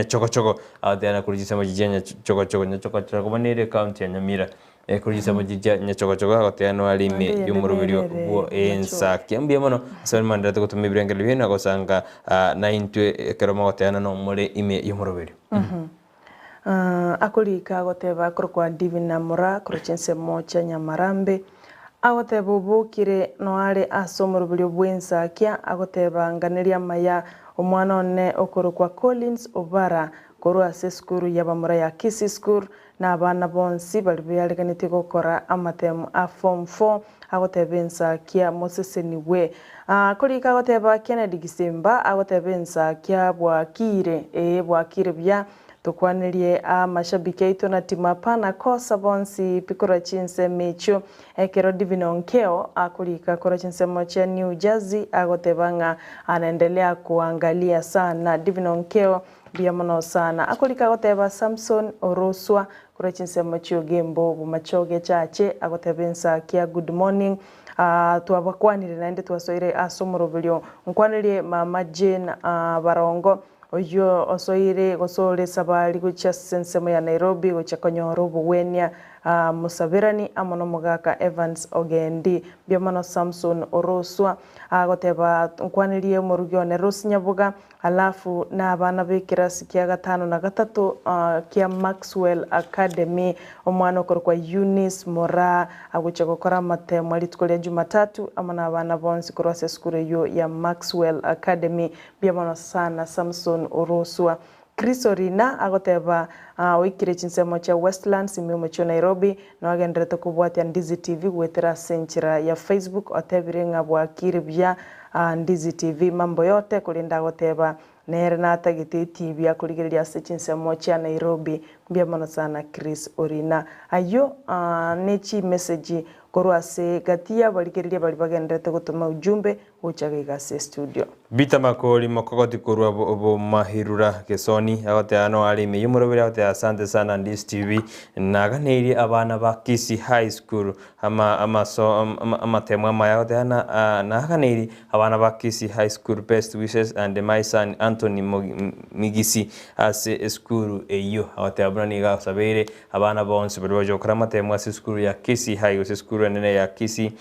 choko adana kurijisema jijenya choko banere county ya Nyamira kurijisema jijenya choko atano alime yumurubiri wo Ensakia mbye mono salman ndate kutumye birengere bino agosanga na intwe keroma atano no muri ime yumurubiri akulika goteba kurukwa divina mura kuruchinsemo cha Nyamarambe agoteba obokire no ale asomurubiri Ensakia agoteba nganeria maya omwana one okorokwa Collins Obara korwa ase skuru yabamura ya Kisi School na abana bonsi bali byaleganite gukora amatemu a form 4 agoteba Ensakia Moseseni we kolika agoteba Kennedy Gisemba agoteba Ensakia bwakire bya tukwanirie mashabiki yetu na timu pana kosa bonsi pikora chinse mecho ekero divinonkeo akulika kora chinse mocha New Jersey agotebanga anaendelea kuangalia sana divinonkeo biamono sana akolika goteba Samson Oroswa kura chinsemo chio gembo bumachoge chache agoteba Ensakia good morning twabakwanire nande twasoire asomorobilyo nkwanire mama Jane barongo oyo osoire gosole sabali gucha sensemo ya Nairobi gucha konyoro buwenya musabirani amono mugaka Evans Ogendi biamono Samson Oroswa agoteba nkwanirie murugione Rosinyabuga alafu na abana bekirasi kya gatano na gatatu kya Maxwell Academy omwana okorwa Eunice Mora agucha gukora matemo litkolya Jumatatu amana abana bonsi kurwase skuru yo ya Maxwell Academy biamono sana Samson Oroswa Krisorina agoteba wikire chinsemo cha Westlands imimo cha Nairobi no agendrete kubwatya Ndizi TV gwetera senchira ya Facebook otebirenga bwakire bya Ndizi TV mambo yote kulinda goteba nere na tagiti TV akurigiria chinsemo cha Nairobi biamono sana Chris Orina ayo nechi message korwase gatia balikiriria bali bagendrete gutuma ujumbe uchagiga se studio Bita Makori mokogoti kurwa bo mahirura kesoni agote ano alime yumurobere agote asante sana Ndizi TV naganeri abana ba Kisi High School ama temwa maya agote ana naganeri abana ba Kisi High School best wishes and my son Anthony Migisi as school eyo agote abana ga sabere abana bonse bero krama temwa school ya Kisi High School nene ya Kisi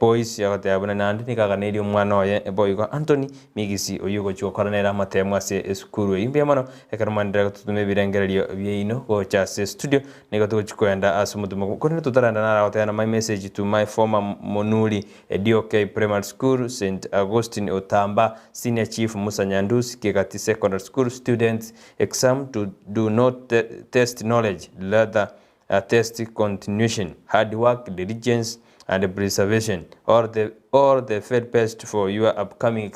boys agote abana nandi nigaganeri umwana oye boy go Anthony Migisi oyugo chukoranera matemu ase skuru imbia mano ekarumandira tutume birengererio byeino go cha se studio nego tuchikwenda asumutumo konne tutaranda nara otana my message to my former Monuli DOK Primary School St Augustine Otamba Senior Chief Musa Nyandusi Kegati Secondary School students exam to do not test knowledge rather test continuation hard work diligence and preservation or the very best for your upcoming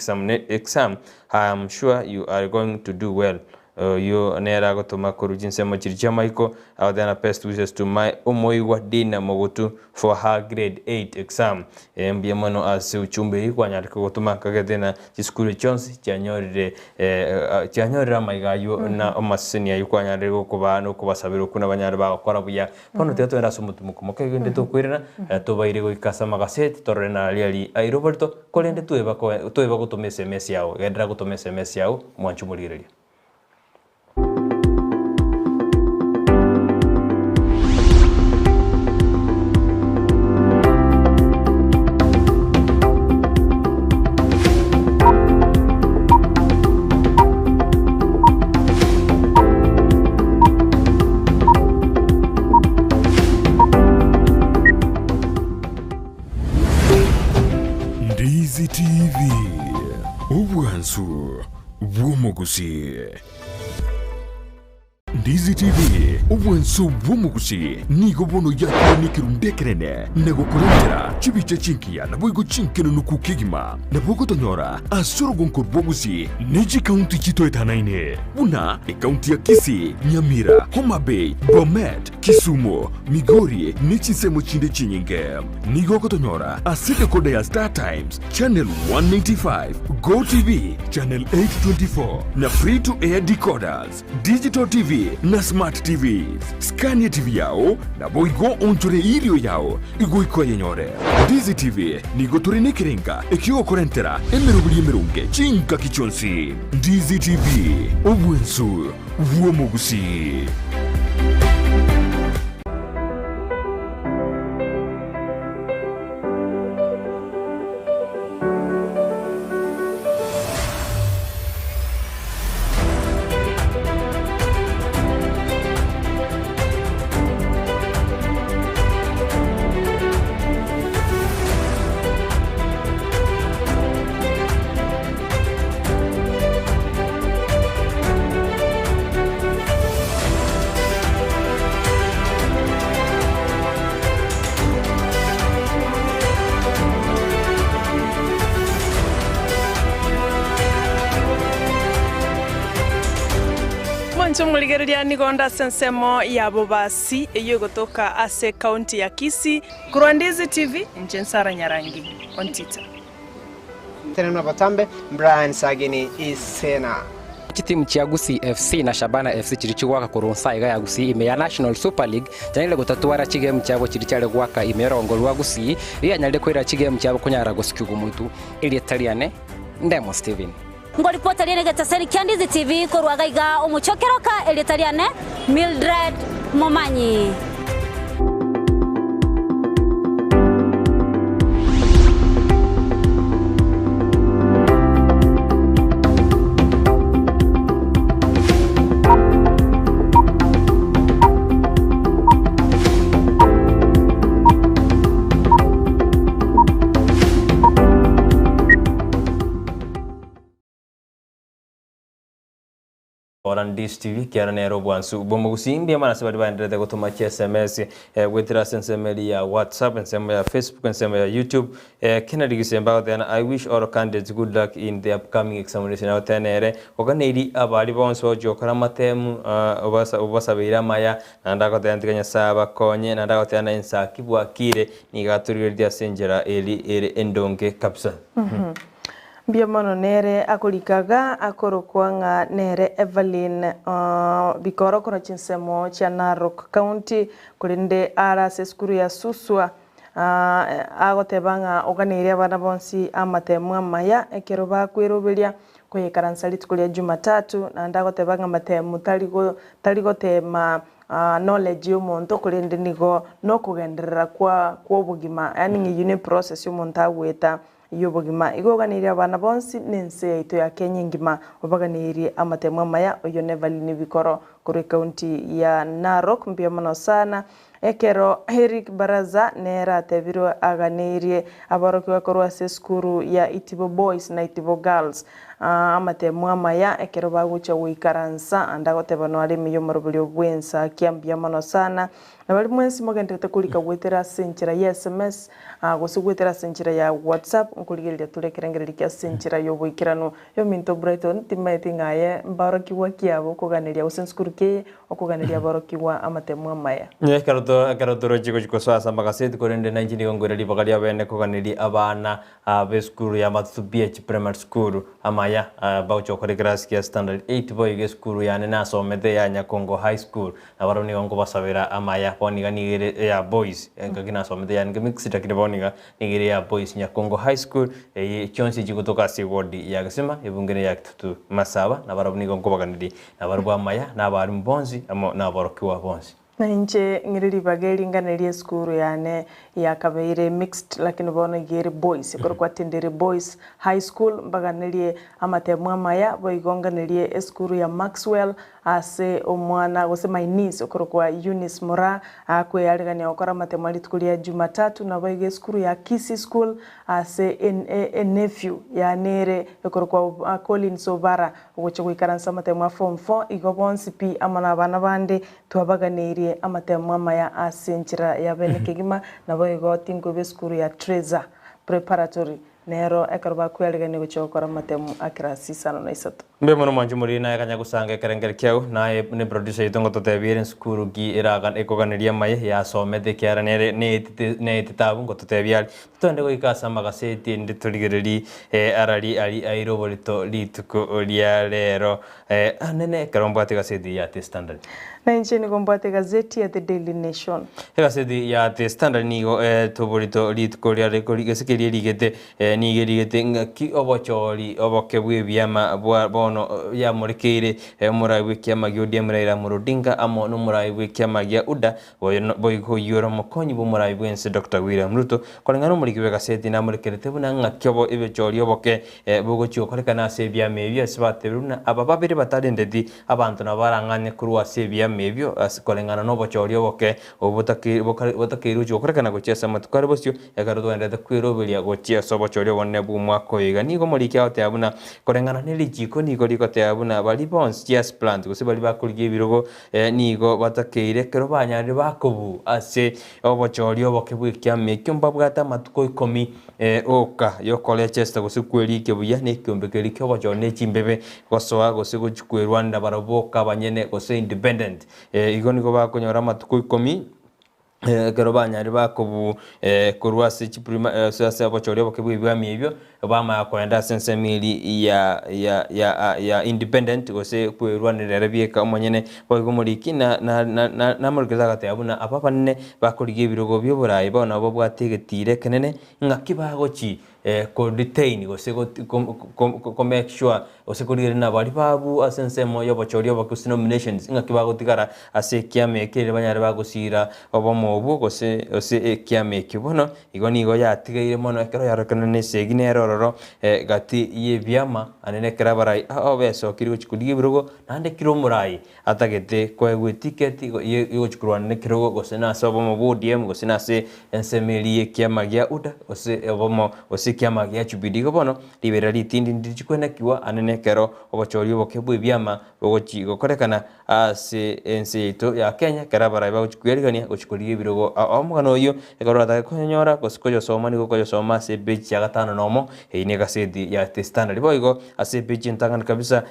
exam. I am sure you are going to do well. You nera gotoma kurujinsemo chiricha maiko awdana best wishes to my umoiwa Dina Mogutu for her grade 8 exam. Mbia mono ase uchumbe kwa nyariko gotoma kagetena chiskuru chonsi chanyorira maigayo na omaseni ya kwa nyariko kubano kubasabiro kuna banyari bagakora buya pono teto era sumutumuko mokegende to kwirina tobaire go ikasa magasete torrena ali ai Roberto kolende tueba gotome SMS yao gendra gotome SMS yao mwanchumurireria Ndizi TV ubwansu bw'umuguzi. Ndizi TV ubwansu bw'umuguzi nigo bono yakire nikirundekerene nego kurengera chibice chinkia na boigo chinkeno nukukigima na bogo tonyora asorogo nkorboguzi neji county chito etanaine una county ya Kisii, Nyamira, Homa Bay, Bomet, Kisumu, Migori nechinsemo chinde chinyinge nigo kotonyora asite kode ya Star Times channel 195 Go TV channel 824 na free to air decoders digital TV na smart TVs Scania TV yao na boigo onchore irio yao igoiko yenyore Ndizi TV nigo turine kirenga ekio korentera emerunge chinka kichonsi Ndizi TV obwensu vuomugusi. Tumurigereria nigonda sensemo ya bobasi eyo gotoka ase county ya Kisii kurwa Ndizi TV njensara Nyarangi Ontita Tena batambe Brighton Sagini isena chitimu chia Gusii FC na Shabana FC chirichi gwaka kurunsa iga ya Gusii ime ya National Super League janile gutatwara chigame cyabo chirichale gwaka imerongolwa Gusii iya nyalde kwira chigame cyabo kunyara gusikugu mutu ili taliane Ndemo Steven ngo ripota rene gataseri Ndizi TV korwaga iga umuchokeroka ili taliane Mildred Momanyi. Ndizi TV kiara nero bwansu bomba gusimbia mana sabari bandrete gutuma SMS wetira sensemeli ya WhatsApp nsema ya Facebook nsema ya YouTube kina digisemba then I wish all candidates good luck in the upcoming examination out tenere oganeri abali bonso jokara matemu obasabira maya nandako tentikanya saba konye nandako tena Ensakia bwakire nigaturiria senjera eli endonge kapsa. Mbia mono nere akulikaga akorokwanga nere Evelyn bikoro kono chinsemo cha Narok County kulinde ara seskuru ya Suswa agotebanga oganire abana bonsi amatemu amaya ekero bakwiroberia kwekaransa kulia Jumatatu na ndagotebanga matemu taligotema knowledge y'umuntu kulinde nigo no kugenderera kwa obugima yani ngiyune process y'umuntu aweta yobogima igoganira abana bonsi nense yaito ya Kenya ngima obaganiri amatemu amaya oyo Evelyn bikoro kuri county ya Narok mbia mano sana ekero Eric Baraza nera tebiro aganirie abarokiwa korwa seskuru ya Itibo Boys na Itibo Girls amatemu amaya ekero bagucha wikaransa andagotebano ali miyomorobuli obwensa kiambia mano sana na bali mwensi mogende kulika gwetera senchira ya SMS gusugwetera senchira ya WhatsApp nkuligeria tulekerengereri kya senchira yo bwikirano yo minto Brighton timetingaye mbarokiwa kiabo kuganiria usensukuruke okuganiria barokiwa amatemu amaya karoto rochiko chikosa samba kaseti korende 19 ngongoreri bakali abene kuganiria abana beskuru ya Matutu BH Primary School amaya baucho kore gracia standard 8 boy school ya nena somete ya Nyakongo High School na baroni ngo basabira amaya poniga nigere ya boys ngakina somete ya ngemixita kiriboniga nigere ya boys Nyakongo High School chonsi jikutoka sigodi ya gasema ebungene ya tutu masaba na baroni ngo baganiri na barwa amaya na bari mbonzi amo na barokiwa bonzi na inche ngiriri bageri nganeri skuru yane ya kabeire mixed lakini bono gere boys korwa tendere boys high school baganeri amatemu amaya boigonganeri skuru ya Maxwell ase omwana gose my niece korwa Eunice Mora akwe yaligania okora amatemu alitukulia Jumatatu na boige skuru ya Kisi school ase nephew ya nere korwa Collins Obara ugocho kwikaransa amatemu form 4 igobonsi pi amana abana bande tuabaganeri amatemu amaya asenchira ya benekegima na boigo tingo beskuru ya Treza preparatory nero ekarba kweligane guchokora amatemu akirasi sana na isato mbe mono manju muri na yakanya gusanga kerengere kyau na ne producer itongo totebire skuru gi iragan ekoganiria maye ya somete kyara ne titabu ngo totebiali tonde go ikasa magaseti ndi tuligereri arari airobolito lituko lya rero anene karombate gaseti ya standard na nchini kombate gazeti ya The Daily Nation gazeti ya The Standard nigo tobolito lituko lya rekori gesekeri ligete nigerigete ngaki obochori obokebwe byama bono ya murekeire muraibwe kyama gyodi muraira murudinga amo no muraibwe kyama gya uda boyiko yoro mokonyi bo muraibwe nse Dr. William Ruto kolengano murikiwe gazeti na murekerete buna ngakyobo ebechori oboke bogochyo kolekana sebya mebya sibate runa abababere batadendedi abantu nabaranganye kurwa sebya mebyo asikolengana no bochori oboke obotakiru cyo kolekana gochesa matukare bosyo yagarudo ndete kwirobelia gochesa bochori wonne bu mwako yiga nigo muriki aho tabuna kolengana nelikiko nigo liko tabuna bali bons just plant gose bali bakuliye birogo nigo batakeire kero banyari bakobu ase obochori oboke bwikya mekyo mbabwata matuko 10 oka yokole chesta gose kweri kebuya ne kyombekeri kyobocho ne chimbebe gosoa gose gochukwe Rwanda baraboka banyene gose independent igo nigo bakonyora matuko 10 Gerobanya riba kubu kurwasi chiprima sasa bochorio bokebu bwami ebyo bama kwenda sense mili ya independent gose kwerwanirira bieka omonyene boigumuriki na murgeza gate abuna apapa nne bakurigie birogo byo burayi bona bo bwategetire kenene ngakibagochi ko detain gose ko make sure gose kurire na bari babu asense mo yo bochorio bakusi nominations ngakibagotigara ase kiame kire banyare bagusira obomo obu gose ose kiame kibono igoni igo yatigeire mono ekero yarokanane segine rororo gati ye byama anene kerabarai obeso kiri chikudige birogo nande kiro murai atagete kwegwe ticket igo chikurwane kirogo gose na sobo mo budiem gose na se ensemeli ye kiama gya uda ose obomo ose kiama gya chubidigo bono libera litindi ndichikwena kiwa anene kero obochorio bokebwe byama bogochi gokorekana ase enseito ya Kenya kerabarai bagochikwerigania gochikudige birogo omugano oyo ekorora konyora gosikoyo soma ni gokoyo soma se bechi ya gatano nomo ine gaseti ya standard boigo ase bechi ntangana kabisa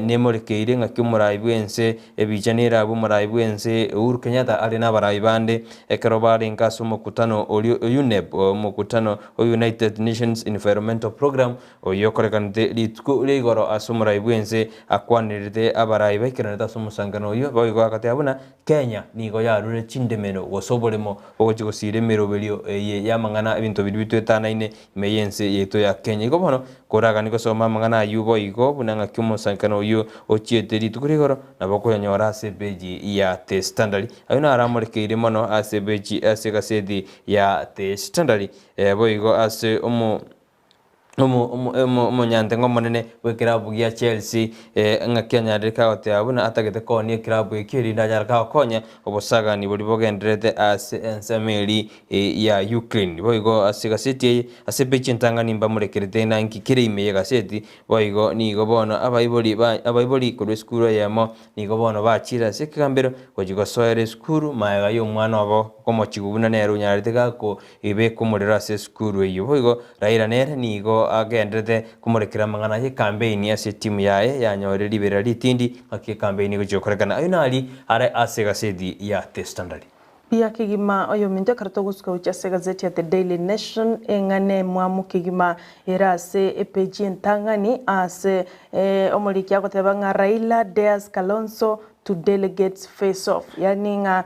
nemorekeire ngakimura ibwense ebijanira abumura ibwense Uhuru Kenyatta ali nabarayi bande ekerobari nkaso mukutano UNEP mukutano United Nations Environmental Program oyo korekante litku legoro asumura ibwense akwanirite abarayi bakiraneta sumusangano oyo boigo akate abuna Kenya nigo yarure chindemeno gosoboremo ogogosire meroberio yamangana ebintu bibitu etanaine meyense yeto ya Kenya igo bono koraga niko soma mangana yubo igo bunanga kumusankano oyo ochieteri tukurigoro nabokonyora ase beji ya the standard ayuna aramorekeire mono ase beji ase gasedi ya the standard boigo ase nyantengo monene wekirabu ya Chelsea ngakenya reka ote abuna atagete koni kirabu ikiri ndajaraka konya obosaga ni buri bogendrete ase ensemeli ya Ukraine boigo ase gaseti ase bechi ntangani mbamurekerete na nkikire ime gaseti boigo ni gobona abaiboli ku skuru yamo ni gobona bachira se kambero gojigo soere skuru maega yo mwana wabo komo chigubuna nero nyarete gako ibe kumurira se skuru yo boigo Raila nere ni go agendete kumurekera mangana ye campaign ya timu yae yanyorera libera litindi ake campaign gojokorekana ayunali are ase gaseti ya the standard pia kigima oyo minja karto guska uchase gazeti ya The Daily Nation engane mwamu kigima irase epeji ntangani ase omoliki yako tebanga Raila dares Kalonzo to delegates face off yani nga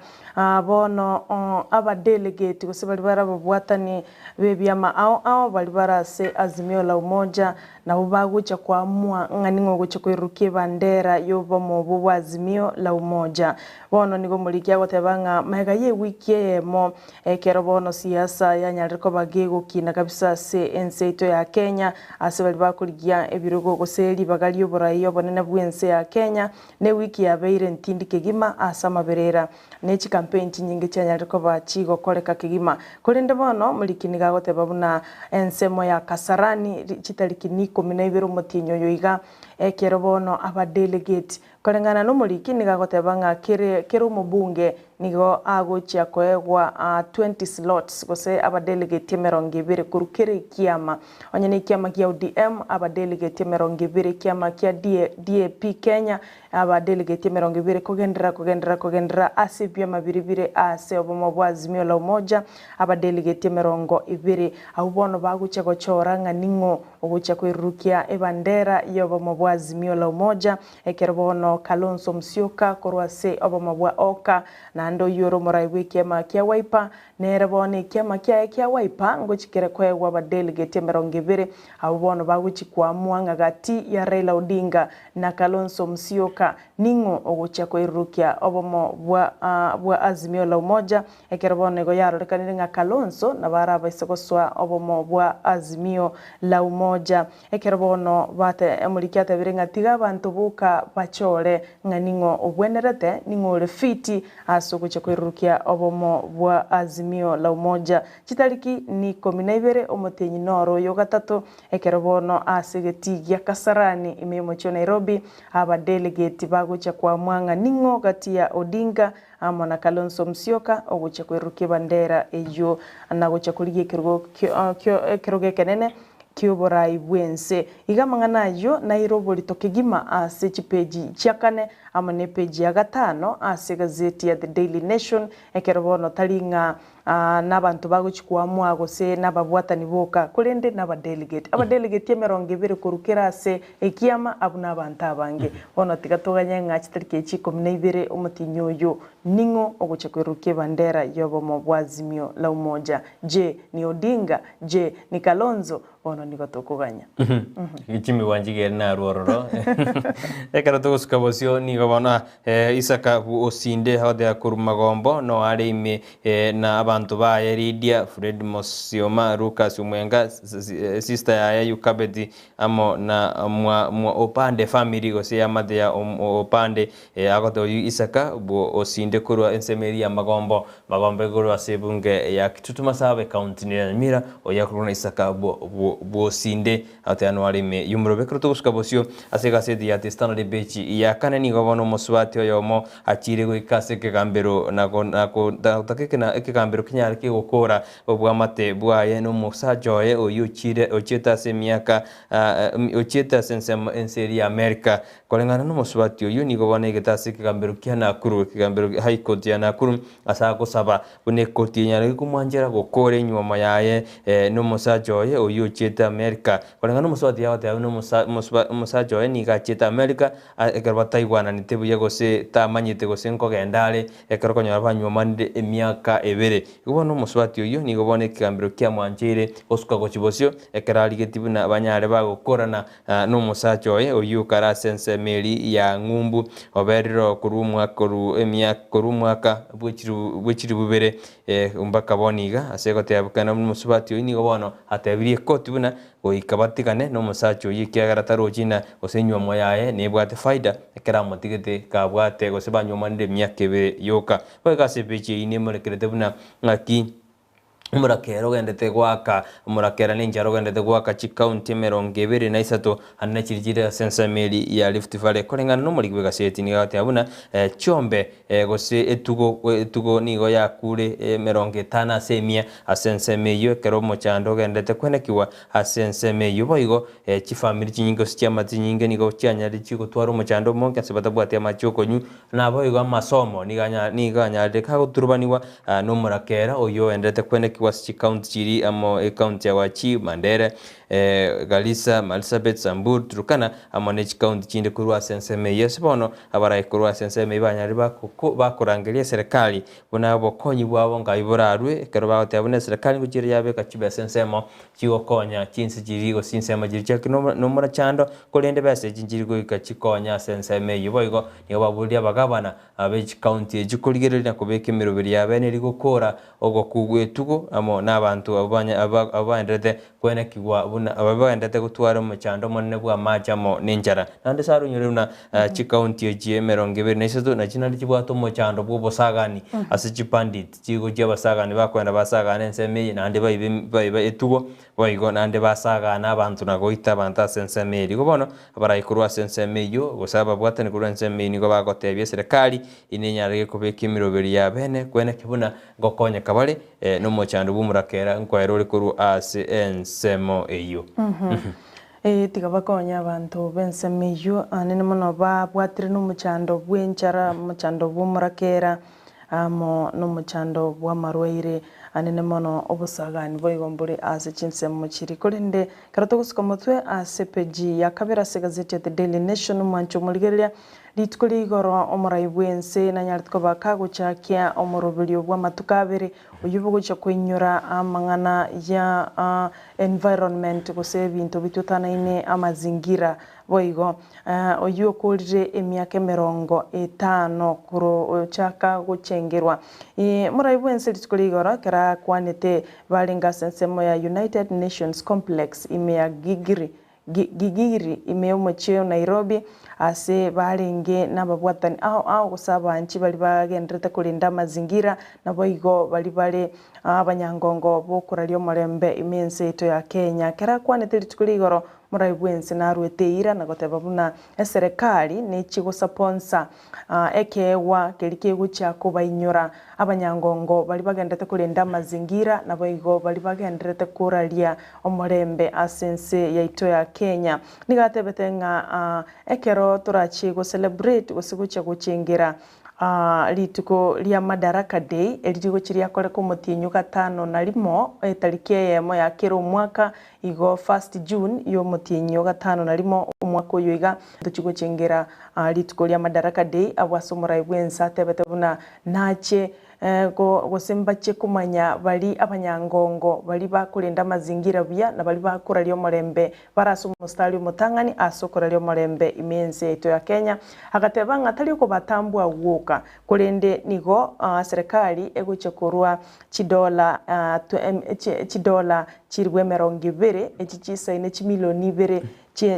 bono aba delegate kusibali bara babwatani bebyama ao bali bara se azimio la umoja na ubagucha kwa mua nganingo gucha kwirukie bandera yobo mu azimio la umoja bono nigo muliki yako tebanga mega ye wiki mo kero bono siasa ya nyariko bagego kina kabisa se enseito ya Kenya asibali bakuligia ebirogo goseli bagali yoborayi yobonene bwense ya Kenya ne wiki ya beire ntindi kigima asama berera nechi campaign nyingi cyanyariko bachigo koreka kigima kurinde bono mulikini gagote babuna ensemo ya Kasarani chitariki 12 mutinyo yoiga ekero bono aba delegate korengana no mulikini gagote banga kere umubunge nigo agochia koegwa 20 slots gose aba delegate 200 kurukere kiama onyene kiama kia ODM aba delegate 200 kiama kia DAP Kenya aba delegate 200 kugendera asibya mabiribire ase obomo bwazimio la umoja aba delegate 200 abubono bagucha gochoranga ningo ogucha kwirukia ebandera yobomo bwazimio la umoja ekerbono Kalonzo Musyoka korwase obomo bwa oka na ndo yoro moraiwe kiama kia Wiper nerebone kiama kia Wiper ngochikere kwegwa ba delegate 200 abubono baguchikwa muanga gati ya Raila Odinga na Kalonzo Musyoka ningo ogucha kwirukia obomo bwa azimio la umoja ekerebone go yaro rekanire nga Kalonzo na baraba isogoswa obomo bwa azimio la umoja ekerebono bate emulikiate birenga tiga bantu buka bachore nga ningo obwenerete ningo refiti asogucha kwirukia obomo bwa azimio la umoja chitariki ni 12 omutenyi noro yo gatatu ekerebono asegetigia Kasarani imemo cho Nairobi aba delegate bagucha kwa mwanga ningo gati ya Odinga amona Kalonzo Musyoka ogucha kwirukia bandera eyo anagucha kuligie kiroge kenene kioborai bwense iga mang'ana yo Nairobi tokigima ase chipeji chiakane ama ne peji ya gatano ase gazeti ya The Daily Nation ekerobono taringa n'abantu baguchikuamwa gose n'ababwatani boka kurende n'abadelegate abadelegate 20 kurukira ase ekiama abu n'abantu abange bono tigatoganya ng'achi tariki 12 omutinyo oyo ningo oguchekwerukie bandera yobomo bwazimio la umoja. Je ni Odinga? Je ni Kalonzo? Bono nigo tukuganya Gichimi wanjige na ruororo ekara tuguskabosio nigo bona Isaka osinde hode akurumagombo no arime na abantu baye Lydia Fred Mosioma Lucas Umwenga sister ya Yukabeti amo na mwa opande family gose ya made ya opande agoto Isaka osinde kurwa ensemeri ya magombo kurwa sebunge ya kitutuma sabe county ni mira oyakuruna Isaka bosinde atano arime yumrobe kroto guskabosio ase gaseti ya testano de bechi ya kanani gobono moswati oyomo achire go ikase ke gambero nako takekena ekegambero kinyara ke gukora obwa mate bwaye no musajoye oyuchire ocheta se miaka ocheta sense enseri ya America kolengana no moswati oyo ni gobona igetase ke gambero kiana kuru ke gambero high court ya nakuru asa gusaba bune court nyara kumwanjera gukore nyuma yaye no musajoye oyucheta America kolengana no moswati yawo ta no musajoye ni gacheta America ekerbata igwana ni tebu yegose tamanyite gose nkogendale ekerokonyora banywa mande emiaka ebere ubono muswati oyo ni gobone kigambiro kya mwanjire osuka gochibosio ekerali getibu na banyare bagokorana no musajoye oyo kara sense meri ya ngumbu oberiro kurumwa kurumwaka bwechiri bubere umbaka boniga asegote abukana muswati oyo ni gobono atebirie kotibuna oikabatikane no musacho yikiagarataro china osenywa moyaye nebwate faida ekera motigete kabwate gosebanywa mande myakebe yoka bagase beche ine murekerete buna ngaki umurakero gendete gwaka umurakera ninjaro gendete gwaka chi county 23 anne chirjire sense meri ya Rift Valley kolengana no muri gaseti ni gate abuna chombe gose etugo nigo yakure 50 semia asense meyo kero mochando gendete kwenekiwa asense meyo boigo chi family chinyingo sichama chinyinge nigo chianyari chiko twaro mochando monke sebata bwate amachoko nyu na boigo amasomo ni ganya de kago turbaniwa no murakera oyo endete kweneki wasi county chiri amo county ya Wachi Mandera Galisa Marsabit Sambur Turkana amo ne county chinde kurwa senseme yesbono abara kurwa senseme banyari bakurangelia serikali bona bokonyi bwabo ngayiborarwe kero bagote abone serikali gujiri yabe kachibe sensemo chigokonya chinsi jirigo sinsema jiricheke no mura chando kolende base jinjirigo ikachikonya senseme yiboigo niyo babulia bagabana abe county ejikoligerera kubeka emiroberi yabe ne rigokora ogo kugwetugo amo n'abantu abandete kwenekigwa buna abandete gutwara mu cyando monne bwa majamo ninjara nande saru nyuruna chi county eje 23 na kinali kibwato mu cyando bwo bosagani asichi pandit chigo je basagani bakwenda basagana enseme nande bayibe etugo boigo nande basagana abantu nagoita banta senseme rigo bono abarayikurwa senseme yo gusaba bwatani kurwa senseme nigo bagotebye serikali inenyarege kubeka imiroberi ya bene kwenekibuna gokonya kabale no mochando bumurakera nkwero rikuru ase ensemo eyo tigabakonya abantu bensemeyo anene mono babwatire no mochando bwenchara mochando bumurakera amo no mochando bwamarwaire anene mono obusagani boigombure ase chinsemo chiri kolende karato gusuka mutwe ase peji ya kabera se gazeti ya The Daily Nation mancho muligeria litukuli igoro omurai bwense na nyartiko bakaguchakia omurubulio bwa matukabiri uyubugo cyo kwenyura amangana ya environment gose bintu bitutana ine amazingira boigo oyo kulire emyaka 50 kuro chaka guchengerwa murai bwense litukuli igoro kara kwanete balinga sensemo ya United Nations Complex ime ya Gigiri imeomo cheo Nairobi ase barenge n'ababwatani ao gusaba nchi bali bagenderete kulinda mazingira nabo igo bali abanyangongo bokuraria omorembe imense ito ya Kenya kera kwanete litukuri igoro murai bwense narwete ira na goteba buna serikali nechi gusaponsa ekewa kerike gucha kubainyura abanyangongo bali bagendete kulinda mazingira nabo igo bali bagenderete kuraria omorembe asense ya ito ya Kenya nigatebete nga ekero turachi go celebrate gusigucha guchingira lituko lia Madaraka Day elitigo chiria kore ko mutinyu gatano na limo tariki yemo ya kero mwaka igo 1st June yo mutinyu gatano na limo umwaka uyu iga tuchigo chengera lituko lia Madaraka Day abwasomora ibwensa tebete buna nache gosembache kumanya bali abanyangongo bali bakulinda mazingira bya na bali bakuraria omorembe baraso mustari mutangani asokoraria omorembe imense ito ya Kenya agateba ngatali ko batambwa guka kulende nigo serikali eguche kurwa chidola chirwe 200 echichisaine chimilioni 2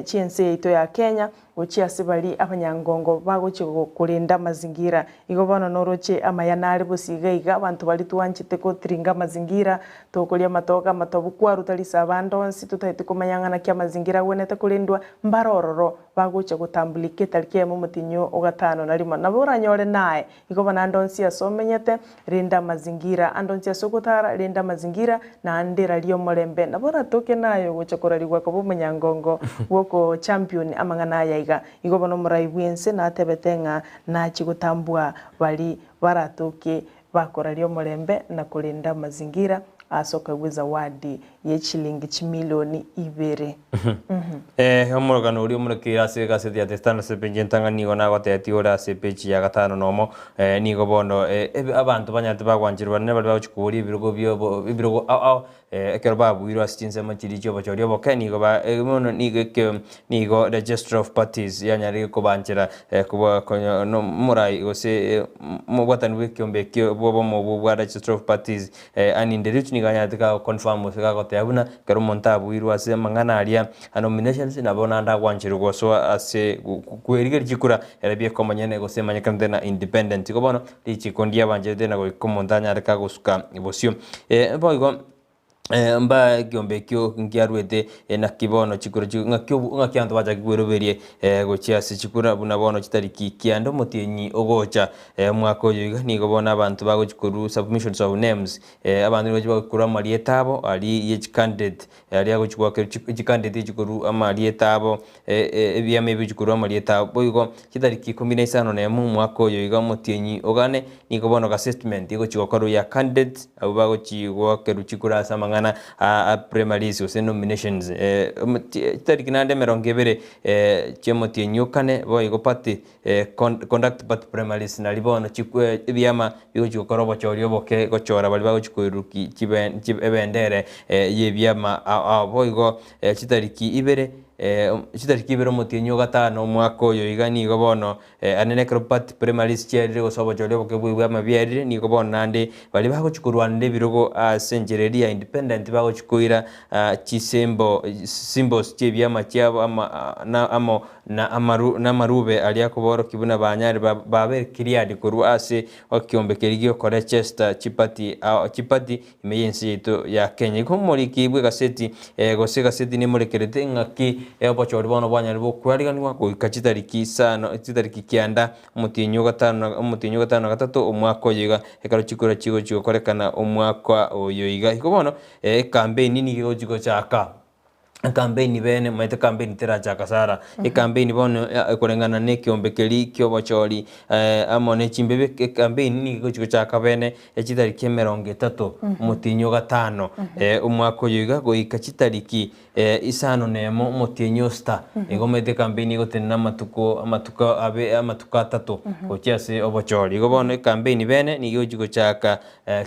chiense ito ya Kenya gochia sibali abanyangongo bagoche kulinda mazingira igo bono noroche amayanari busigaiga abantu bali tuanchite ko tringa mazingira tokolia matoka matobukwa rutalisa abandonsi tutahite kumanyangana kya mazingira wenete kulindwa mbarororo bagoche gutambulike tariki mu mutinyo ogatano na limo nabura nyore nae igo bana ndonsi asomenyete rinda mazingira andonsi asokotara rinda mazingira na andira lyo morembe nabura toke nayo goche kurarigwa ko bumunyangongo woko champion amangana yaiga igo bono murai bwense na tebetenga na chigutambwa bali baratoke bakorario morembe na kulinda mazingira asoka gwiza wadi ye chilingi chimilioni 2 omorogano uri omurikira ase gaseti ya testana sepenje ntanga nigo na goteti ora sepechi ya gatano nomo nigo bono abantu banyate bagwanjirwa ne bali bachukuri ibirugo byo ibirugo ekero babwirwa sinse machiri cyo bachorio bokeni go ba mono nigo register of parties yanyari ko banjira kuba no murai gose mubwatani bw'ikyombe kyo bobo mu bwa register of parties aninderit niganyate ka confirm usika gote abuna kero montabwirwa ase mangana aria nominations nabona ndagwanjirwa so ase kweriger chikura erabie komanyene gose manyakande na independent go bono lichikondia banjete na go komondanya reka gusuka ibosio boigo mba giombe kyo ngiarwete na kibono chikura ngakyanto baja kigweroberie gochia se chikura buna bono chitariki kiando mutinyi ogocha mwako uyu nigo bona abantu bagochikuru submissions of names abantu bagokura marietabo ali ye candidate ali agochikwa candidate chikuru amarietabo ebyame bichikuru amarietabo boigo chitariki 15 na mwako uyu iga mutinyi ogane nigo bono ga statement igochikwa ya candidate abo bagochikwa keru chikura samanga a primaries ose nominations tariki nande 20 chemoti nyukane boigo party conduct party primaries na libono chikwe byama bigo korobo chorio boke gochora bali bago chikuruki chibendere ye byama boigo chitariki ibere chitariki ibere mutinyo gatano mwaka uyu igani go bono anene party primaries cherire gosobo chorio boke byama byerire nigo bono nande bali bago chikurwande birugo senjereria independent bago chikuira chisembo symbols chebyama cyabo na marube ali akoboro kibuna banyari babe kiriadi kuru ase okiombe kerigio kore Chester chipati imeyensi yetu ya Kenya ko muri kibwe gaseti gose gaseti ni muri kerete ngaki bochori bono banyari bo kwariganwa ko kachitariki sano chitariki kianda mutinyo gatano gatatu umwaka uyiga ekaro chikura chigo korekana umwaka uyu iga ko bono campaign ni gigo chaka campaign bene maite campaign tera chaka sara campaign bono kurengana ne kiombekeli kyo bochori amone chimbebe campaign ni gigo chaka bene echitariki 30 mutinyo gatano umwaka uyiga go ikachitariki isano nemo mutinyo sta igomete campaign gotena amatuka atatu gochiase obochori go bono campaign bene ni gigo chaka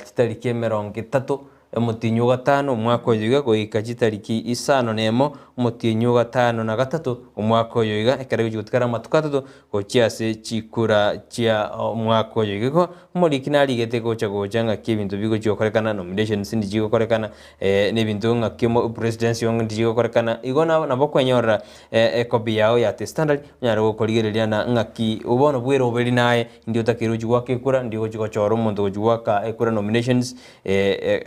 chitariki 30 mutinyu gatano umwaka oyo goika chitariki isano nemo mutinyu gatano na gatatu umwaka oyo ekere gutikara matukatatu gochiase chikura chia umwaka oyo go murikinari gete gocha ng'aki ebintu bigochiokorekana nominations ndichigokorekana n'ebintu ng'aki presidency ndichigokorekana igo nabo kwenyorera ekobi yao yate standard nyara gokorigereria na ng'aki ubono bwero oberi naye ndio takiru chigwaka ekura ndio gochigochora omonto gochigwaka ekura nominations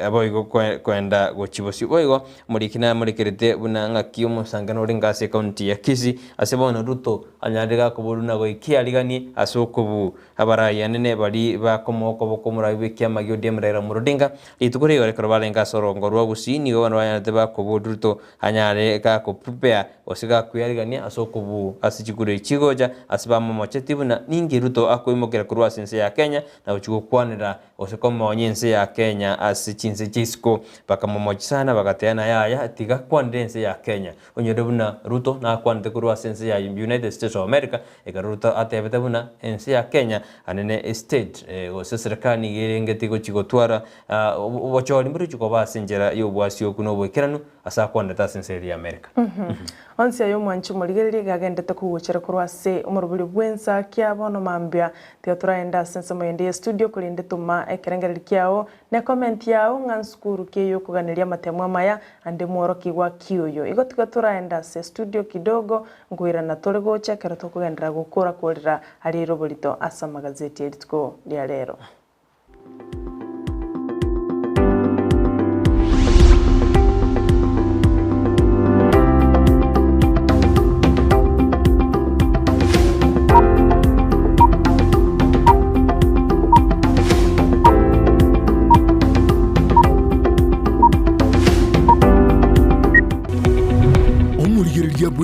abo igo kwenda gochibosio boigo murikina murikerete buna ng'aki omusangano ori ngase county ya Kisii ase bono Ruto anyarega kuburuna goikia rigani asokobu abaraya nene bari bakomoko bokomurabe kiama gyo demrera murudinga itukuri gore korbalenga sorongo rwa Gusii nigo bano bayate bakobu Ruto anyare ka ko prepare osiga kuyarigania asokobu asichikure chigoja asibamo machetibuna ningi Ruto akoimokera kurwa sense ya Kenya na uchigokwanira osekoma onyense ya Kenya asichinse chisco bakamomochana bagateana yaya tiga kwandense ya Kenya onyorebuna Ruto na kwande kurwa sense ya United States of America ekaruta atebete buna ense ya Kenya anene state serikali gerengeti gochigotwara bochori mbiri chikoba senjera yobwasio kuno bwekeranu asa kwande ta sense ya America onsi ayo mwanchu murigereri gagendete kuguchera kurwase umurubuli bwensa kiabono mambia tio turaenda sense moyende studio kulinde tuma ekerengereri kiao ne comment yao nganskuru kiyo kuganiria matemwa maya ande mworo kigwa kiyo igo turaenda se studio kidogo ngwira na tole gocha kera tukugendera gukura kurira ari robolito asa magazeti editko lya lero.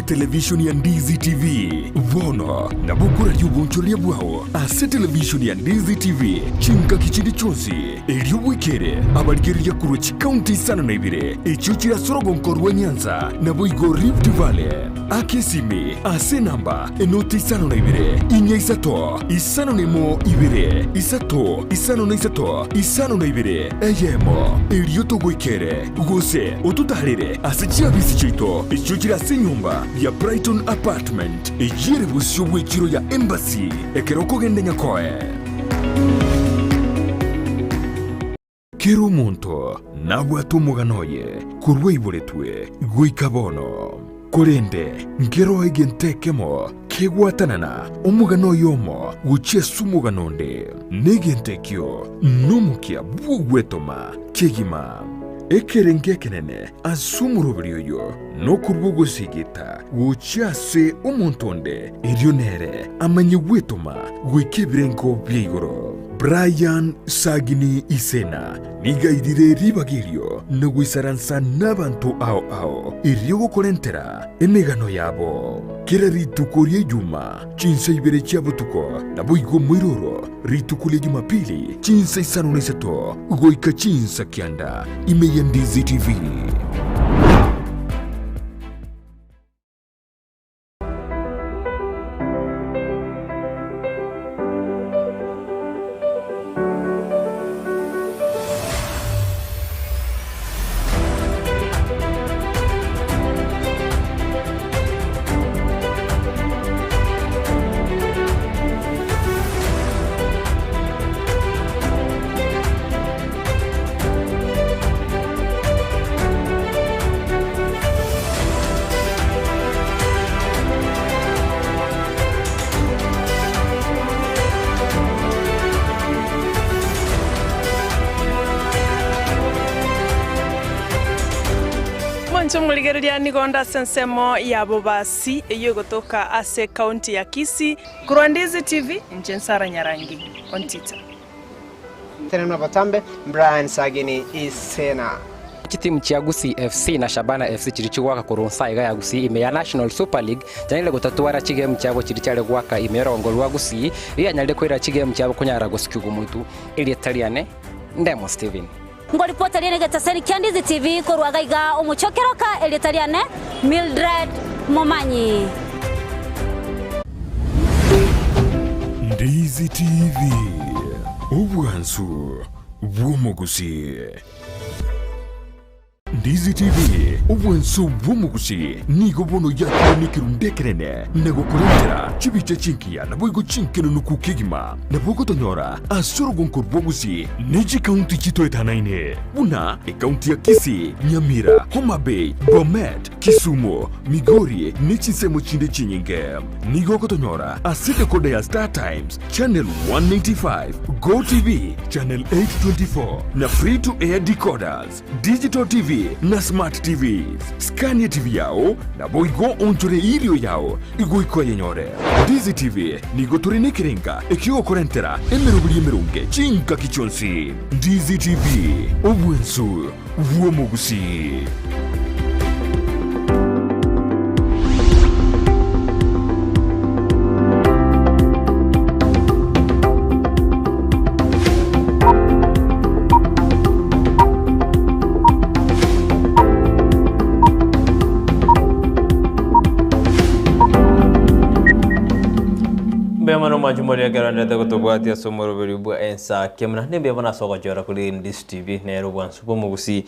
Television ya Ndizi TV vono na bukura y'ubunchoria bwao ase television ya Ndizi TV chinka kichindi chonsi elio wikere abarigeriya kurochi county sana na ibire echo chira sorogonko rwa Nyanza na boigo Rift Valley akesimi ase namba enoti sana na ibire inya isato isano nemo ibire isato isano na isato isano na ibire eyemo elio to wikere gose otutarire ase chiabisi chito echo chira senyumba ya Brighton apartment ejire busyo bwekiro ya embassy ekeroko gende nyakoe kero monto nabwato muganoye kurwe iboretwe goikabono korende ngero egentekemo kegwatanana omugano yomo guchesu muganonde negentekyo nomukia bugwetoma kegima ekerenge kenene asumurubiryo no kurbugo sigita guchase umuntonde irionere amanye gwetoma gwikebirengo byigoro Brian Sagini Isena nigaidire ribagirio no gwisaransa n'abantu ao iryo gukorentera emegano yabo kera ritukorie juma chinsa ibere cyabutuko nabuigo mwiroro ritukulie Jumapili chinsa isano neseto goika chinsa kianda imeya Ndizi TV. Muligereria nigonda sensemo ya bobasi eyo gotoka ase county ya Kisii kurwa Ndizi TV Nsara Nyarangi Ontita tena na batambe Brighton Sagini Isena timu cha Gusii FC na Shabana FC chirichigwaka kurunsa iga ya Gusii ime ya National Super League janile gutatuara chigame cyabo chirichale gwaka imerongolwa Gusii iya nyalde kwira chigame cyabo kunyara gosikigugu mutu ili Italiane Ndemo Steven ngo ripota rene gataseni Ndizi TV korwa gaiga umuchokeroka eli Italiane Mildred Momanyi Ndizi TV ubwansu bw'Omugusi. Ndizi TV ubwenso bw'omugusi nigo bono yakire nikirundekerene nagokurengera chibiche chinkia naboigo chinkeno nukukigima nabogotonyora asorogonko bwogusi neji kaunti chitoetanaine buna ekaunti ya Kisii, Nyamira, Homa Bay, Bomet, Kisumu, Migori nechisemo chinde chinyinge nigo gotonyora asite kode ya Star Times channel 195 Go TV channel 824 na free to air decoders digital TV na smart TVs. Scania TV yao na boigo onjore ilio yao igoiko yenyore. Ndizi TV nigo turine kirenga ekio korentera emerunge chinka kichonsi. Ndizi TV obwensu vuomugusi. Bemano majumuri agaranda da kutubwati ya somoro beribu Ensakia mna nembe bana sogo jora kuri Ndizi TV nero bwansu bomugusi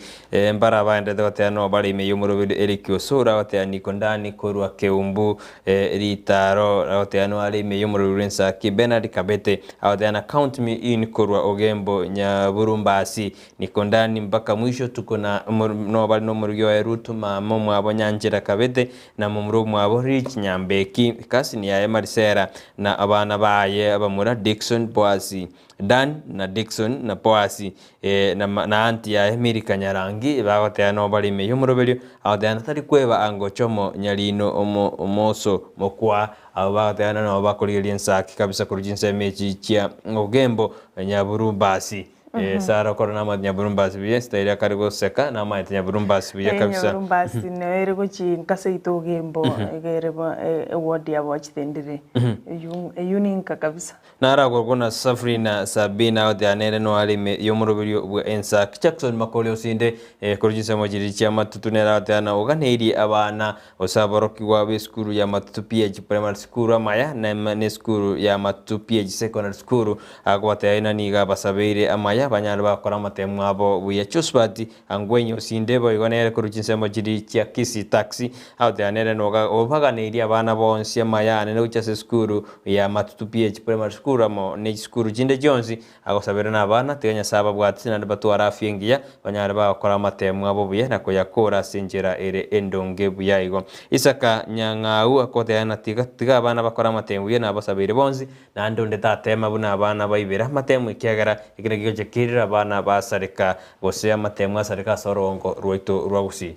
mbara bande da batano bari me yumuro bedu erikyo sura batani kondani korwa keumbu ritaro batano ali me yumuro Ensakia Bernard Kabete awatana count me in korwa ogembo nya burumbasi nikondani mpaka mwisho tuko na no bali no muryo ya rutu mamo mwabo nyanjira Kabete na mumuro mwabo Rich Nyambeki kasi ni ya Marisera na abana baye abamura Dixon Boasi Dan na Dixon na Boasi na anti ya Amerika Nyarangi bagoteano bali me yumurobelyo awatana tari kweba ango chomo nyalino omoso mokwa abagoteana no bakoliye Ensakia kabisa kurujinsa mechi chia ogembo nyaburumbasi Sara korona ma nyaburumbasi biye staira karigo seka na ma nyaburumbasi biye kabisa nyaburumbasi nere go chi kase ito gembo gerebo wodi ya watch tendere yuninka kabisa nara gorgona Safrina Sabina odanere no ali yomurobelyo bwa Ensakia Jackson Makori osinde kurujinsa mojiri chia matutunera otana oganeri abana osaboroki wa skuru ya matutu PH primary school amaya na skuru ya matutu PH secondary school agwataina niga basabere amaya banyana bakora matemu abo buya chusbati angwenyo sindebo igonere kurujinse mojiri chia Kisii taxi outyanere noga obaganeri abana bonse amayane no chase skuru ya matutu PH primary school amo ne skuru jinde jonzi agosabera na abana teganya saba bwatsi na batwara afiengia banyana bakora matemu abo buya nako yakora sinjera ere endonge buya igo Isaka Nyang'au akoteana tiga abana bakora matemu buya na basabere bonzi na ndonde tatema buna abana baibera matemu ikiagara ikirege kirira abana basarika bose amatemu asarika sorongo ruito rwagusi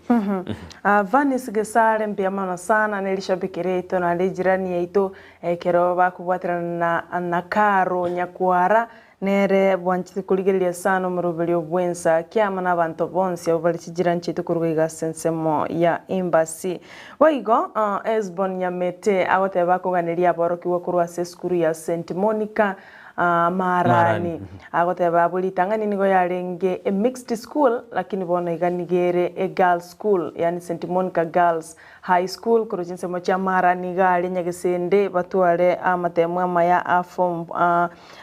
Vanis Gesare mbiamana sana nelishabikire ito na jirani yeito kero bakubwatirana na Karo Nyakwara nere bwanchiti kuligelia sana murubelyo bw'Ensakia na abantu bonse abalichijira nchitu kurwiga sensemo ya embassy waigo Esbon Nyamete awote bakoganeria boroki wakurwa seskuru ya St Monica Marani agote babuli tangani nigo yarenge a mixed school lakini bono iganigere a girls school yani St Monica Girls High School kurujinse mocha Marani gali nyagesende batware amatemu amaya afom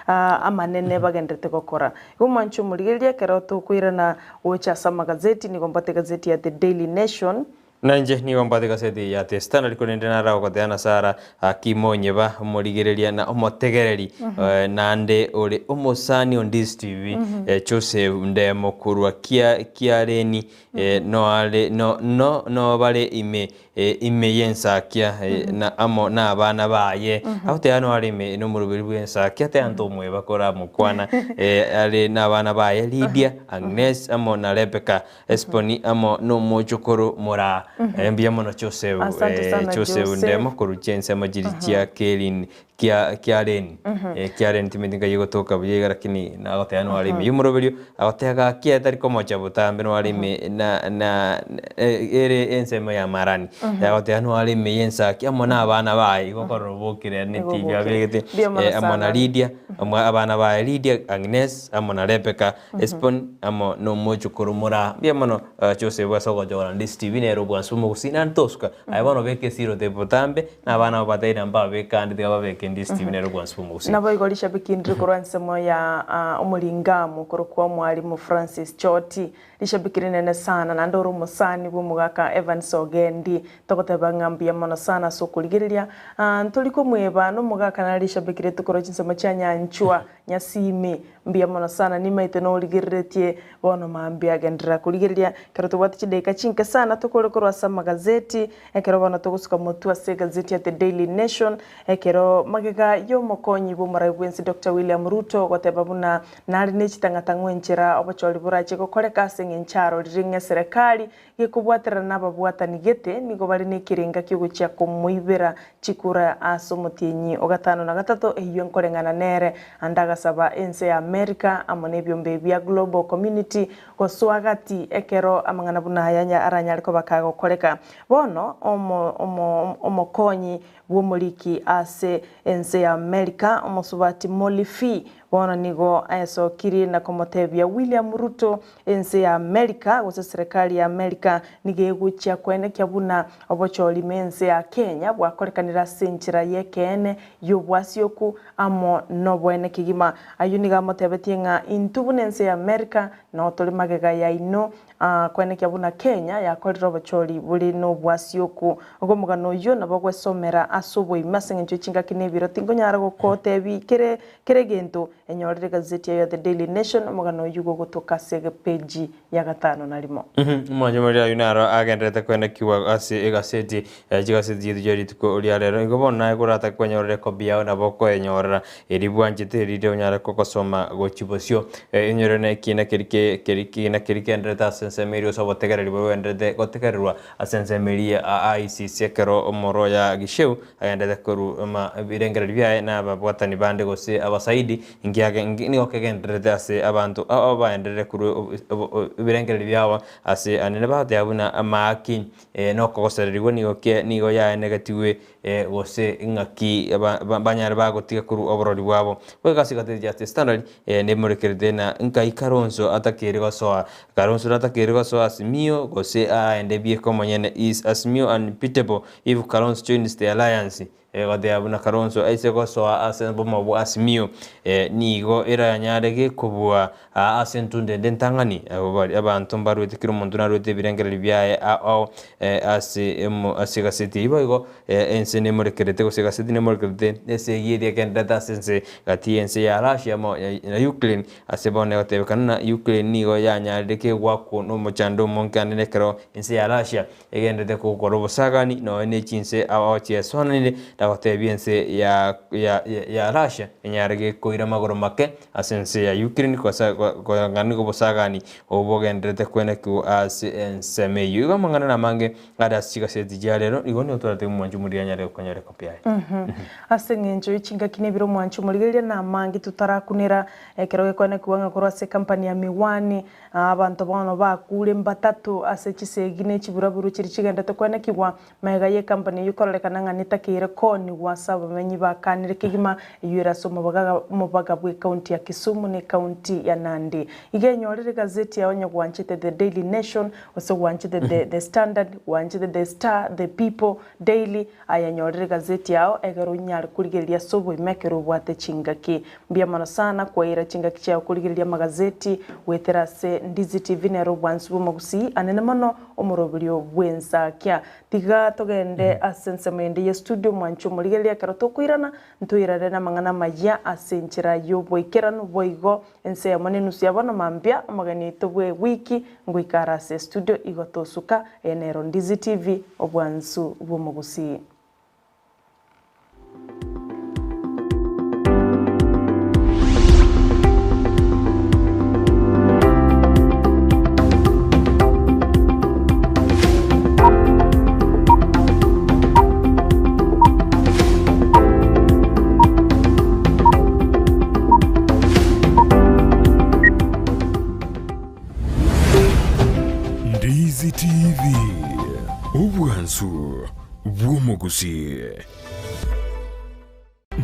amanene bagendete kokora umanchu muligelia keroto kuirana ucha sama gazeti ni gombate gazeti ya The Daily Nation nanje ni wambate gaseti ya testana likonende na rawo koteana Sara akimonyeba murigereria na omotegereri nande ore omosani on Ndizi TV chose ndemo kurwa kiareni no bale ime Ensakia na amo na abana baye ateano ari me no murubiri bw'Ensakia tanto mweba kora mukwana ari na abana baye Lydia Agnes amo na Rebecca Esponi amo no mochokoro mora mbiamo no chose ndemo kuruchense amajiri chia Kelin kiaren timidinga yigo toka buyega lakini na agoteano ari me yumurobelyo agoteaga kia tari komocha butambe no ari me na ere ensema ya Marani agoteano ari me Ensakia amona abana bayi gokoro bokire neti byabegete amona Lydia abana bayi Lydia Agnes amona Rebecca Espon amo no mocho koromora biamono chose basogo jora Ndizi TV nero bwansumo kusina ntoska ayabano beke siro de butambe na abana bataina mbabe kandi babeke Ndizi TV nero gwansu musi nabo igolisha bikindri kurwansemo ya umulingamu kurukwa mwalimu Francis Choti lishabikirine ne sana na ndoro musani bumugaka Evans Ogendi tokoteba ngambia mono sana sokuligiriria ntuliko mweba no mugaka na lishabikire tukoro chinsemo cha nyanchwa nyasimi mbia mono sana ni maite no ligiriretie bono mambia gendra kuligiriria kero tubati chideka chinke sana tukoro kurwasa magazeti ekero bono tugusuka mutua se gazeti ya The Daily Nation ekero magega yo mokonyi bumara bwensi Dr. William Ruto goteba buna nari nechitangata ngwenchera obacholi burache gokoreka sengencharo ringe serikali gikubwatira nababwatani gete nigo bari nekirenga kigucha kumuibera chikura asomutinyi ogatano na gatatu eyo nkorengana nere andaga saba ense ya America amone byombe bya global community goswagati ekero amangana buna yanya aranyaliko bakago koreka bono omokonyi bwomuliki ase ense ya America omosubati Molifi bono nigo aso kiri na komotebia William Ruto ense ya America gose serikali ya America nigeguchia kwene kyabuna obocholi mense ya Kenya bwakorekanira senchira yekene yobwasioku amo nobwene kigima ayuniga motebetie nga intubunense ya America no toli magega ya ino kwene kyabuna Kenya yakorera obocholi buli no bwasioku ogomugano yo nabogwesomera asobwe masengencho chinga kinebiro tingonyara gokotebi kere gento enyorere gazeti ya The Daily Nation omugano yugo gotoka sege page ya 5 na limo mwanje muri ayunaro agendete kwene kiwa ase gazeti jigaseti yiri tuko oliarero ingobona igurata kwenyorere kobia na boko enyorera eribwanjite rire onyara kokosoma gochibosio enyorene kina kirike ndreta sensemerio sobotegereri bwendete gotegererwa asensemeria ICC ekero omoro ya gisheu agendete koru ma birengereri bya na babwatani bande gose abasaidi ngiage nigo kegendrete ase abantu abaendere kuru birengereri byawa ase anene bahate abuna amaki no kogosereriwe nigo ya negative gose ngaki banyare bagotiga kuru oborori bwabo bwegasigatete just standard ne murekerede na nkai karonso atakere gosoa karonso atakere gosoa asimio gose ende bie komonyene is asimio unbeatable if karonso joins the alliance gode abuna karonso aise gosoa asembo mabo asimio nigo era nyarege kubwa asentunde dentangani abantu mbarwete kiro mundu narwete birengereri byaye asigaseti ibo ense ne murekerete gosigaseti ne murekerete ese yiri kendata sense gati ense ya Russia mo na Ukraine asebone gotebekana na Ukraine nigo yanyarege gwako no muchando monkane kero ense ya Russia egendete ko korobosagani no ene chinse awache sonane dagotebiense ya Russia enyarege koira magoro make asense ya Ukraine kwa ngani gobosagani obogendete kwene ku ense yuga mangana na mange ada sigaseti jarero igone otorate mwanju muri yanyare konyare kopia asengenjo ichinga kinebiro mwanju muri na mangi tutarakunira ekeroge kwene kuwanga korase company ya miwani abantu bono bakule mbatatu ase chisegine chiburaburu chiri chigendete kwene kiwa mega ye company yukorelekana nganita kire koni wasaba menyi bakanire kigima yura somo baga bwe county ya Kisumu ne county ya Nandi igenyorere gazeti ya onye gwanchite The Daily Nation ose gwanchite the Standard gwanchite the Star the People Daily ayanyorere gazeti yao egero nyari kurigeria sobo imekero bwate chingaki mbia mana sana kwa ira chingaki cha kurigeria magazeti weterase Ndizi TV ne robwansu magusi anene mano omorobilio bwensakia tiga togende asensemende ya studio mwanchu murigeria karoto kuirana ntuirare na mangana maya asenchira yo boikerano boigo ense ya manenu sia bana mambia magani tobwe wiki nguikara se studio igotosuka enero Ndizi TV obwansu bumugusi Ndizi TV obwansu bw'omugusi.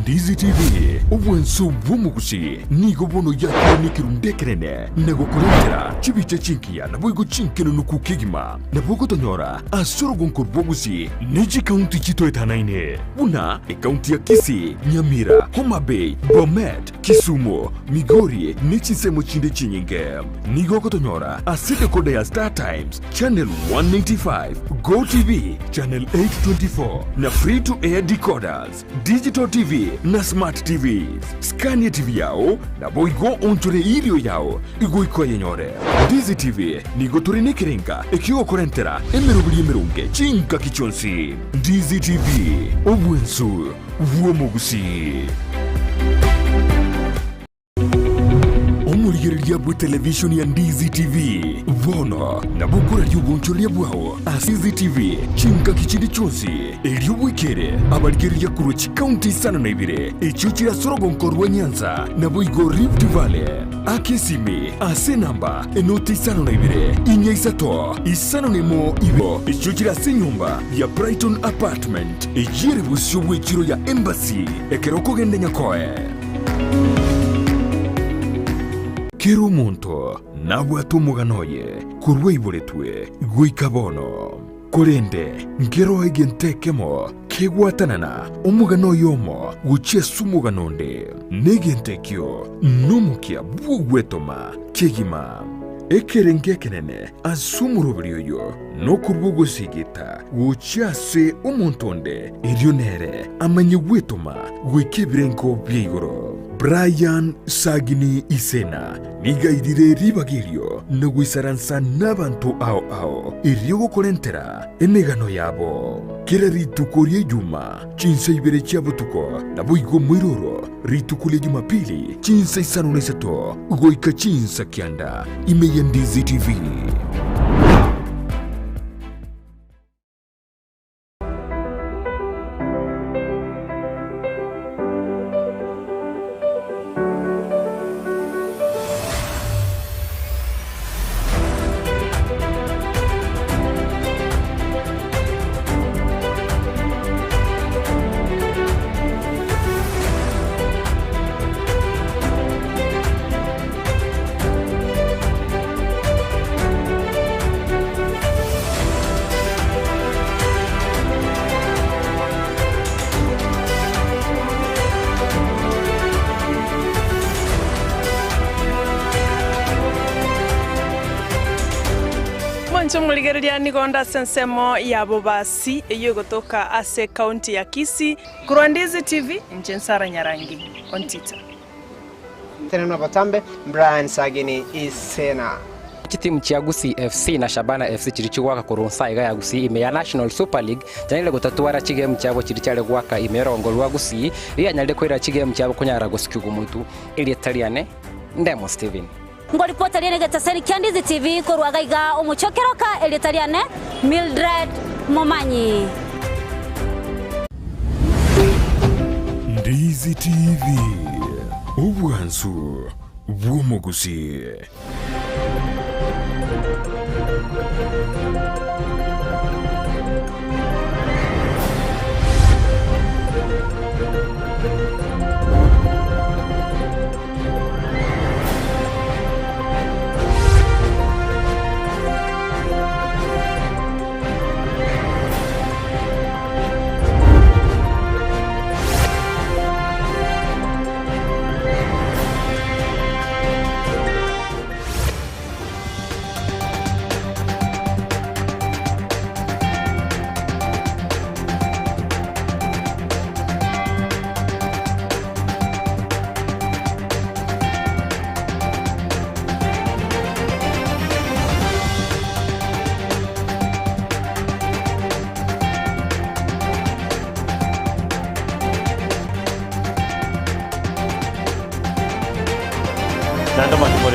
Ndizi TV obwenso bw'omugusi nigo bono yakiranikiru ndekerene nagokurengera chibicha chinkiya naboigo chinkeno nukukigima nabogotonyora asorogonko bwogusi neji kaunti chito etanaine buna ekaunti ya Kisii, Nyamira, Homa Bay, Bomet, Kisumu, Migori nechisemo chinde chinyinge nigogotonyora asite koda ya Star Times Channel 195, Go TV Channel 824 na free to air decoders, Digital TV na Smart TV. Scania TV yao na boigo ontore ilio yao igoiko yenyore. Ndizi TV nigo turinekerenga ekio korentera emerunge chinka kichonsi. Ndizi TV obwensu vuomugusi. Omurigereria bwe television ya Ndizi TV vono na bukura ry'ubunchoria bwao Ndizi TV chinka kichindi chonsi elio bwikere abarigereria kurochi county sana na ibire echo kirasorogonko rwa Nyanza na boigo Rift Valley akesimi ase namba enoti sana na ibire inyaisato isano nemo ibo echo kirasenyumba ya Brighton apartment ejire busyo bwekiro ya embassy ekeroko gende nyakoe Kero monto nabwato muganoye kurwe iboretwe guikabono korende ngero egentekemo kegwatanana omugano yomo guchesu muganonde negentekyo numukia bugwetoma kegima ekerenge kenene asumurubiryo no kurbugo sigita guchase omontonde irionere amanye gwetoma gwikebirenko byigoro Brian Sagini Isena nigaidire ribagirio nagwisaransa n'abantu ao iryogo korentera enegano yabo kera ritukorie juma chinsa ibere chabutuko naboigo mwiroro ritukulie Jumapili chinsa isano nesato goika chinsa kianda imeya Ndizi TV. Muligereria nigonda sensemo ya bobasi eyo gotoka ase county ya Kisii kurwa Ndizi TV Nsara Nyarangi Ontita tena nabatambe Brighton Sagini Isena timu cha Gusii FC na Shabana FC chirichigwaka kurunsa iga ya Gusii ime ya National Super League janile gutatuara chigame cyabo chirichale gwaka imerongolwa Gusii iya nyalde kwira chigame cyabo kunyara gosikugu mutu ili Italiane Ndemo Steven ngo ripota rene gataseni Ndizi TV korwa gaiga umuchokeroka elitaliane Mildred Momanyi. Ndizi TV obwansu bw'omugusi.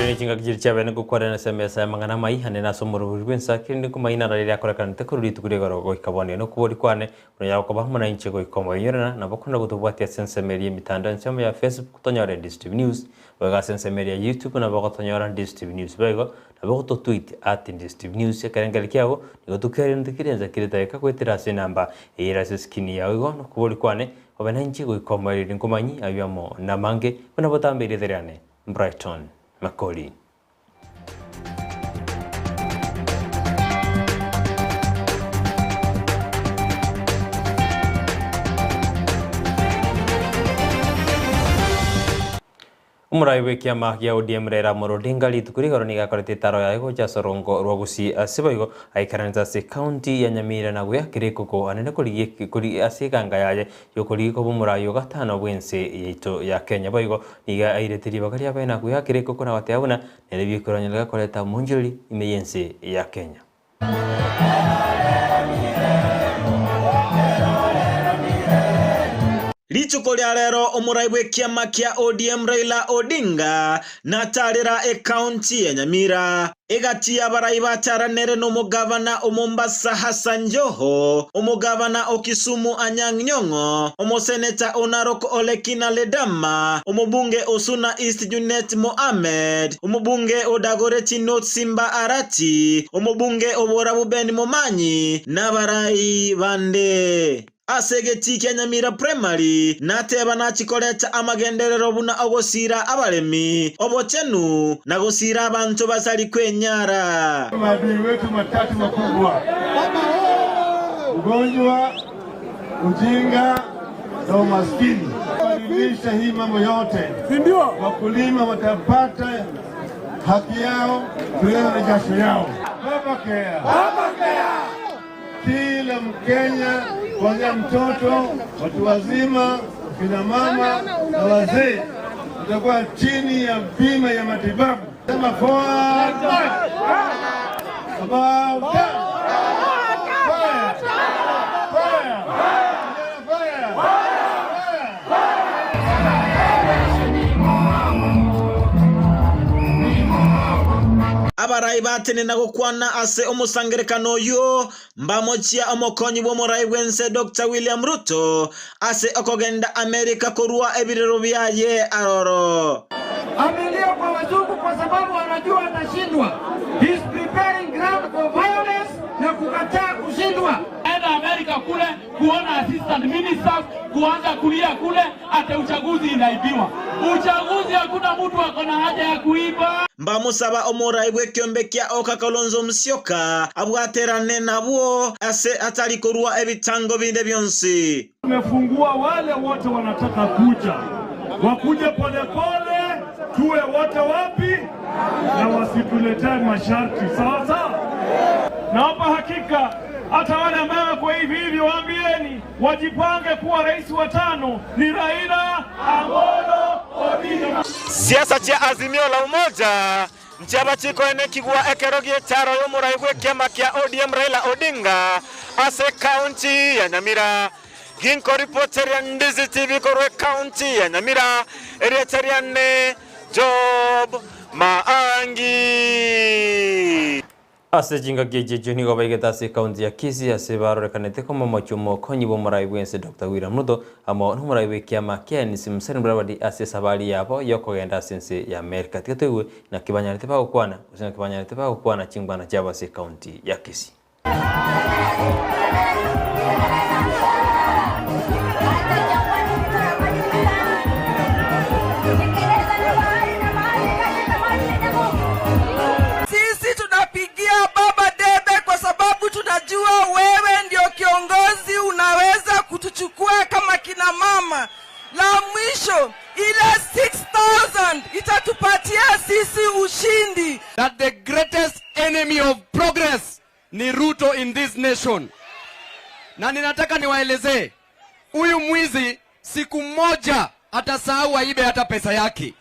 ni chinga kijircha bene gukwara na semesa mangana mai hane na somoro rwensa kindi kuma ina rali akora kan te kuri tukure garo go ikabone no kubori kwane no ya ko bahmana inche go ikomo yorana na bakunda gutubwati sense media mitanda nsema ya Facebook tonyora Ndizi TV News baga sense media YouTube na bago tonyora Ndizi TV News bago na bago to tweet @Ndizi TV News karengale kyabo nigo tukere ndikirenza kirita ekakwetira se namba era se skini yawe go no kubori kwane obana inche go ikomo iri nkumanyi abyamo na mange bana botambere derane Brighton Makori. Umuraiwe kiama kia ODM rera morodinga litukuri garo niga korete taro ya ego jasorongo rwagusi asiboigo aikaranza se county ya Nyamira na guya kireko ko anene kuri asiganga yaje yokuri ko bumurayo gatano bwense yito ya Kenya boigo niga airetiri bagari abena guya kireko ko na wateabuna nere bikoranyira koreta munjuri imeyense ya Kenya. Lichuko lya rero omuraibwe kiama kia ODM Raila Odinga natarira county ya Nyamira egatia baraiba taranere no mugavana Mombasa Hassan Joho, omugavana Kisumu Anyang' Nyong'o, omoseneta Narok Ole Kina Ledama, omubunge Suna East Junet Mohamed, omubunge Dagoretti North Simba Arati, omubunge Borabu Ben Momanyi na barai bande. Asegeti kia Nyamira primary nateba nachikoleta amagenderero buna ogosira abalemi obochenu na gosira abantu basali kwenyara. Maadui wetu matatu makubwa: ugonjwa, ujinga na umaskini. Kubadilisha hii mambo yote, ndio wakulima watapata haki yao kulingana na jasho yao. Baba Kea. Kila Mkenya kuanzia mtoto, watu wazima, kina mama na wazee utakuwa chini ya bima ya matibabu. Sema forward. About abarai batene nagokwana ase omusangerekano yo mbamochia omokonyi bomorai wense Dr. William Ruto ase okogenda Amerika korua ebirero byaye aroro. Amelia kwa wazungu kwa sababu anajua atashindwa. He's preparing ground for violence na kukataa kushindwa. Enda Amerika kule kuona assistant ministers kuanza kulia kule ate uchaguzi inaibiwa. Uchaguzi hakuna mtu akona haja ya kuiba. Mbamusaba omuraibwe kyombekia Kalonzo Musyoka abwaterane nabo ase atali korua ebitango binde byonsi. Tumefungua wale wote wanataka kuja. Wakuje polepole, tuwe wote wapi na wasituletee masharti. Sawa sawa? Naomba hakika hata wale ambao kwa hivi waambieni wajipange kuwa rais wa 5 ni Raila Amolo Odinga. Siasa cha Azimio la Umoja nchaba chiko ene kigwa ekerogie taro y'omuraibwe kiama kia ODM Raila Odinga ase county ya Nyamira. Ginko reporter ya Ndizi TV korwe county ya Nyamira erietariane Job Maangi. Ase jinga geje joni go baigeta se county ya Kisii ase baro kanete koma machumo konyi bo muraiwe se Dr. William Ruto amo no muraiwe kiama kia ni simsani brabadi ase sabali yabo yoko genda sense ya Amerika tiketewe na kibanyarete pa ukwana usina kibanyarete pa ukwana chimbana jaba se county ya Kisii. Tunajua wewe ndio kiongozi, unaweza kutuchukua kama kina mama. La mwisho ile 6,000 itatupatia sisi ushindi. That the greatest enemy of progress ni Ruto in this nation. Na ninataka niwaelezee, huyu mwizi siku moja atasahau aibe hata pesa yake.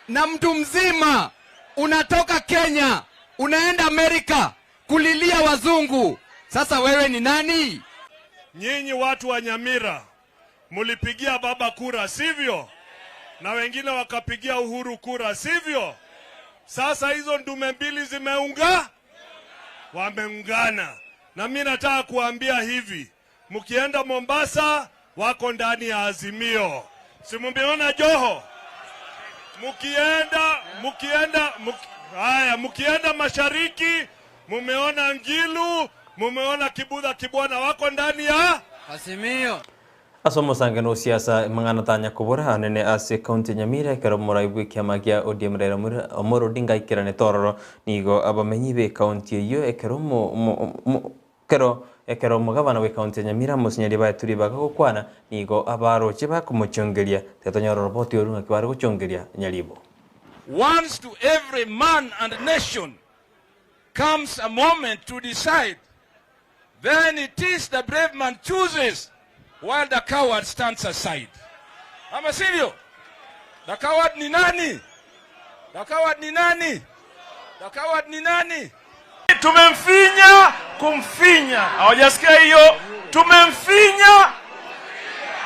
Na mtu mzima unatoka Kenya unaenda Amerika kulilia wazungu. Sasa wewe ni nani? Nyinyi watu wa Nyamira mulipigia baba kura, sivyo? na wengine wakapigia Uhuru kura, sivyo? Sasa hizo ndume mbili wameungana. Na mimi nataka kuambia hivi, mkienda Mombasa wako ndani ya Azimio. Si mumeona Joho? Mkienda mashariki, mumeona Ngilu, mumeona Kibudha Kibwana, wako ndani ya Azimio. Asomo sange no siasa mangana tanya kubura anene ase county Nyamira kero moraibu kiamagia ODM Raila Omolo Odinga ikirane tororo nigo abamenyibe county iyo ekero mugabana we county Nyamira musinyari ba turi bagakwana nigo abaroche bakumuchongeria tetonyoro roboti orunga kibare guchongeria nyalibo. Once to every man and nation comes a moment to decide, then it is the brave man chooses while the coward stands aside. Ama sivyo? The coward ni nani? The coward ni nani? The coward ni nani? Tumemfinya kumfinya. Hawajasikia hiyo? Tumemfinya.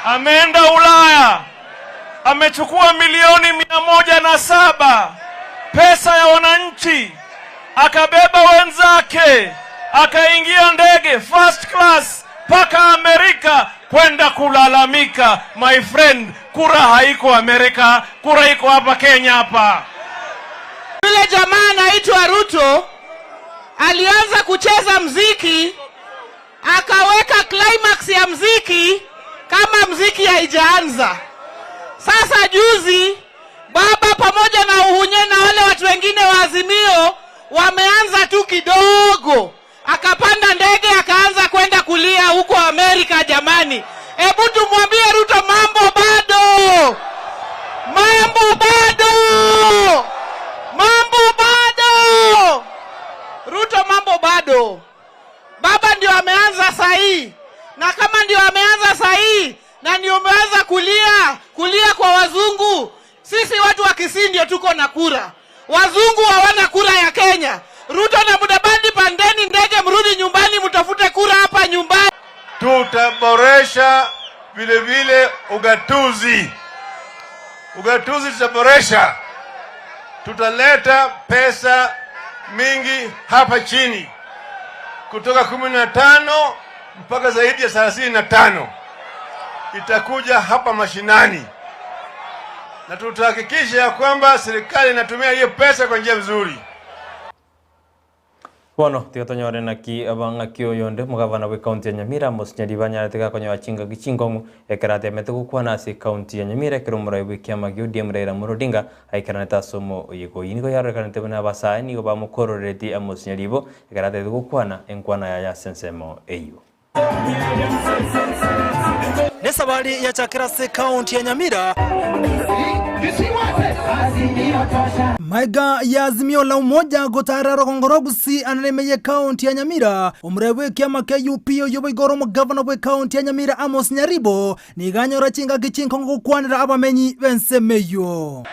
Ameenda Ulaya. Amechukua milioni 107 pesa ya wananchi. Akabeba wenzake. Akaingia ndege first class paka Amerika kwenda kulalamika. My friend, kura haiko Amerika, kura iko hapa Kenya hapa. Yule jamaa anaitwa Ruto alianza kucheza mziki, akaweka climax ya mziki kama mziki haijaanza. Sasa juzi baba pamoja na Uhunye na wale watu wengine wa Azimio wameanza tu kidogo. Akapanda ndege akaanza kwenda kulia huko Amerika. Jamani, hebu tumwambie Ruto mambo bado. Mambo bado. Mambo bado. Ruto mambo bado. Baba ndio ameanza sahi. Na kama ndio ameanza sahi na ndio umeanza kulia kwa wazungu, sisi watu wa Kisii ndio tuko na kura. Wazungu hawana kura ya Kenya. Ruto na Mudavadi, pandeni ndege mrudi nyumbani mtafute kura hapa nyumbani. Tutaboresha vile vile ugatuzi. Ugatuzi tutaboresha. Tutaleta pesa mingi hapa chini. Kutoka 15 mpaka zaidi ya 35. Itakuja hapa mashinani. Na tutahakikisha ya kwamba serikali inatumia hiyo pesa kwa njia nzuri. Bueno, tigatonyore naki abanga kyo yonde mugabana we county ya Nyamira musinyari banyarete konyo achinga gichingongu ekerate metuko kwana se county ya Nyamira kero muraibu kiama ODM Raila Omolo Odinga aikarane tasomo yego inigo yarekanete bana basai nigo bamukororeti amusinyari bo ekerate gukwana enkwana ya sensemo eyo. Nesabali ya Chakirase county ya Nyamira Maiga ya Azimio la Umoja gotara rokongorogusi ananemeye county ya Nyamira umrewe kiama ke UP yobo igoro mo governor we county ya Nyamira Amos Nyaribo niganyora chinga gichinkongo kwanira abamenyi bensemeyo.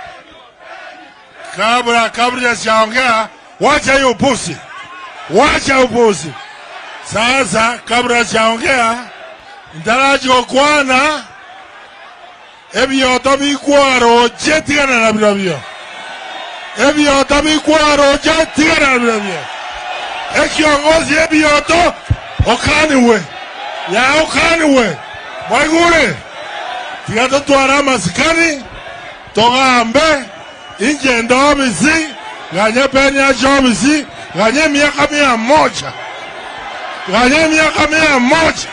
Kabla sijaongea, wacha hiyo upuzi. Wacha upuzi. Sasa kabla sijaongea, ndaraji okwana ebyoto bikwaro jetigana na birabyo. Ebyoto bikwaro jetigana na birabyo. Ekiongozi ebyoto okaniwe. Ya okaniwe. Mwagure. Tigato twara masikani. Togambe. Inje ndobisi. Ganye penya jobisi. Ganye miaka 100. Ganye miaka 100.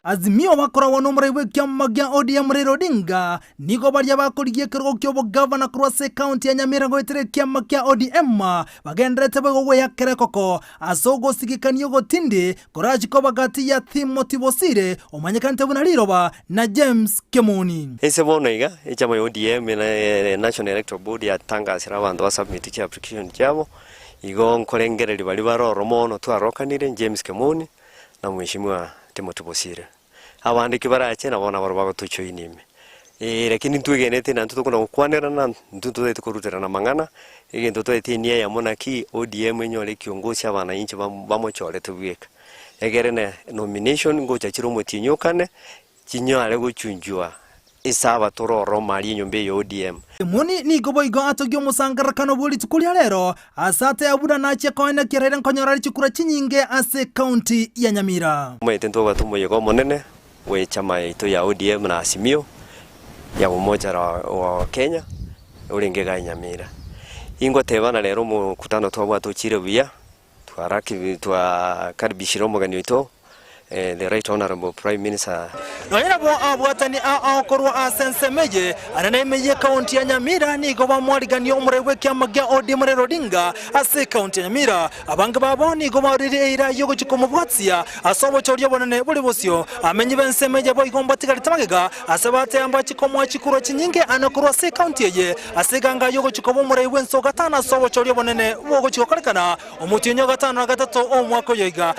Azimio wakora wanomrewe kiama gya ODM Raila Odinga nigo barya bakorigie kirogo kyobo governor Cross county ya Nyamira goetere kiama kya ODM bagendrete bego ya kerekoko asogo sigikanio gotinde koraji ko bagati ya Timothy Bosire omanyekante bunaliroba na James Kemoni. Ese bono iga echama ODM na National Electoral Board ya tangasira abantu basubmit ki application cyabo igo nkorengereri bali baroro mono twarokanire James Kemoni na mheshimiwa Timothy Bosire. Abandiki barache na bona baraba tucho inime. Lakini tugenete na ntuko na kwanera na ntuto yetu kurutera na mangana ige ntuto yetu nia ya monaki ODM nyole kiongozi abana inchi bamochore tubweka. Egere na nomination ngo chachiro motinyokane kinyo ale guchunjwa isaba turoro mari nyumbe ya ODM muni ni gobo igo atogyo musangara kano buli tukulia lero asate abuda na chekoene kirere nkonyora chikura chinyinge ase county ya Nyamira mwete batu moyego monene we chama ito ya ODM na Azimio ya umoja wa Kenya ulingega Nyamira ingo tebana lero mukutano twabwa tuchire buya twakaribishira omugani wito the right honorable prime minister noyera bo abwatani akorwa asensemeje ananaimeje county ya Nyamira ni goba mwarigani omuraiwe kyamaga ODM Odinga ase county ya Nyamira abanga babo ni goba riri ira yogo chikomubwatsia asobo chorya bonane buli bosyo amenye bensemeje bo igomba tigalitamagega asabate amba chikomwa chikuro chinyinge anakorwa ase county ye ase ganga yogo chikobo muraiwe nso gatana asobo chorya bonane bogo chikokolekana omutinyo gatano na gatatu omwako yoiga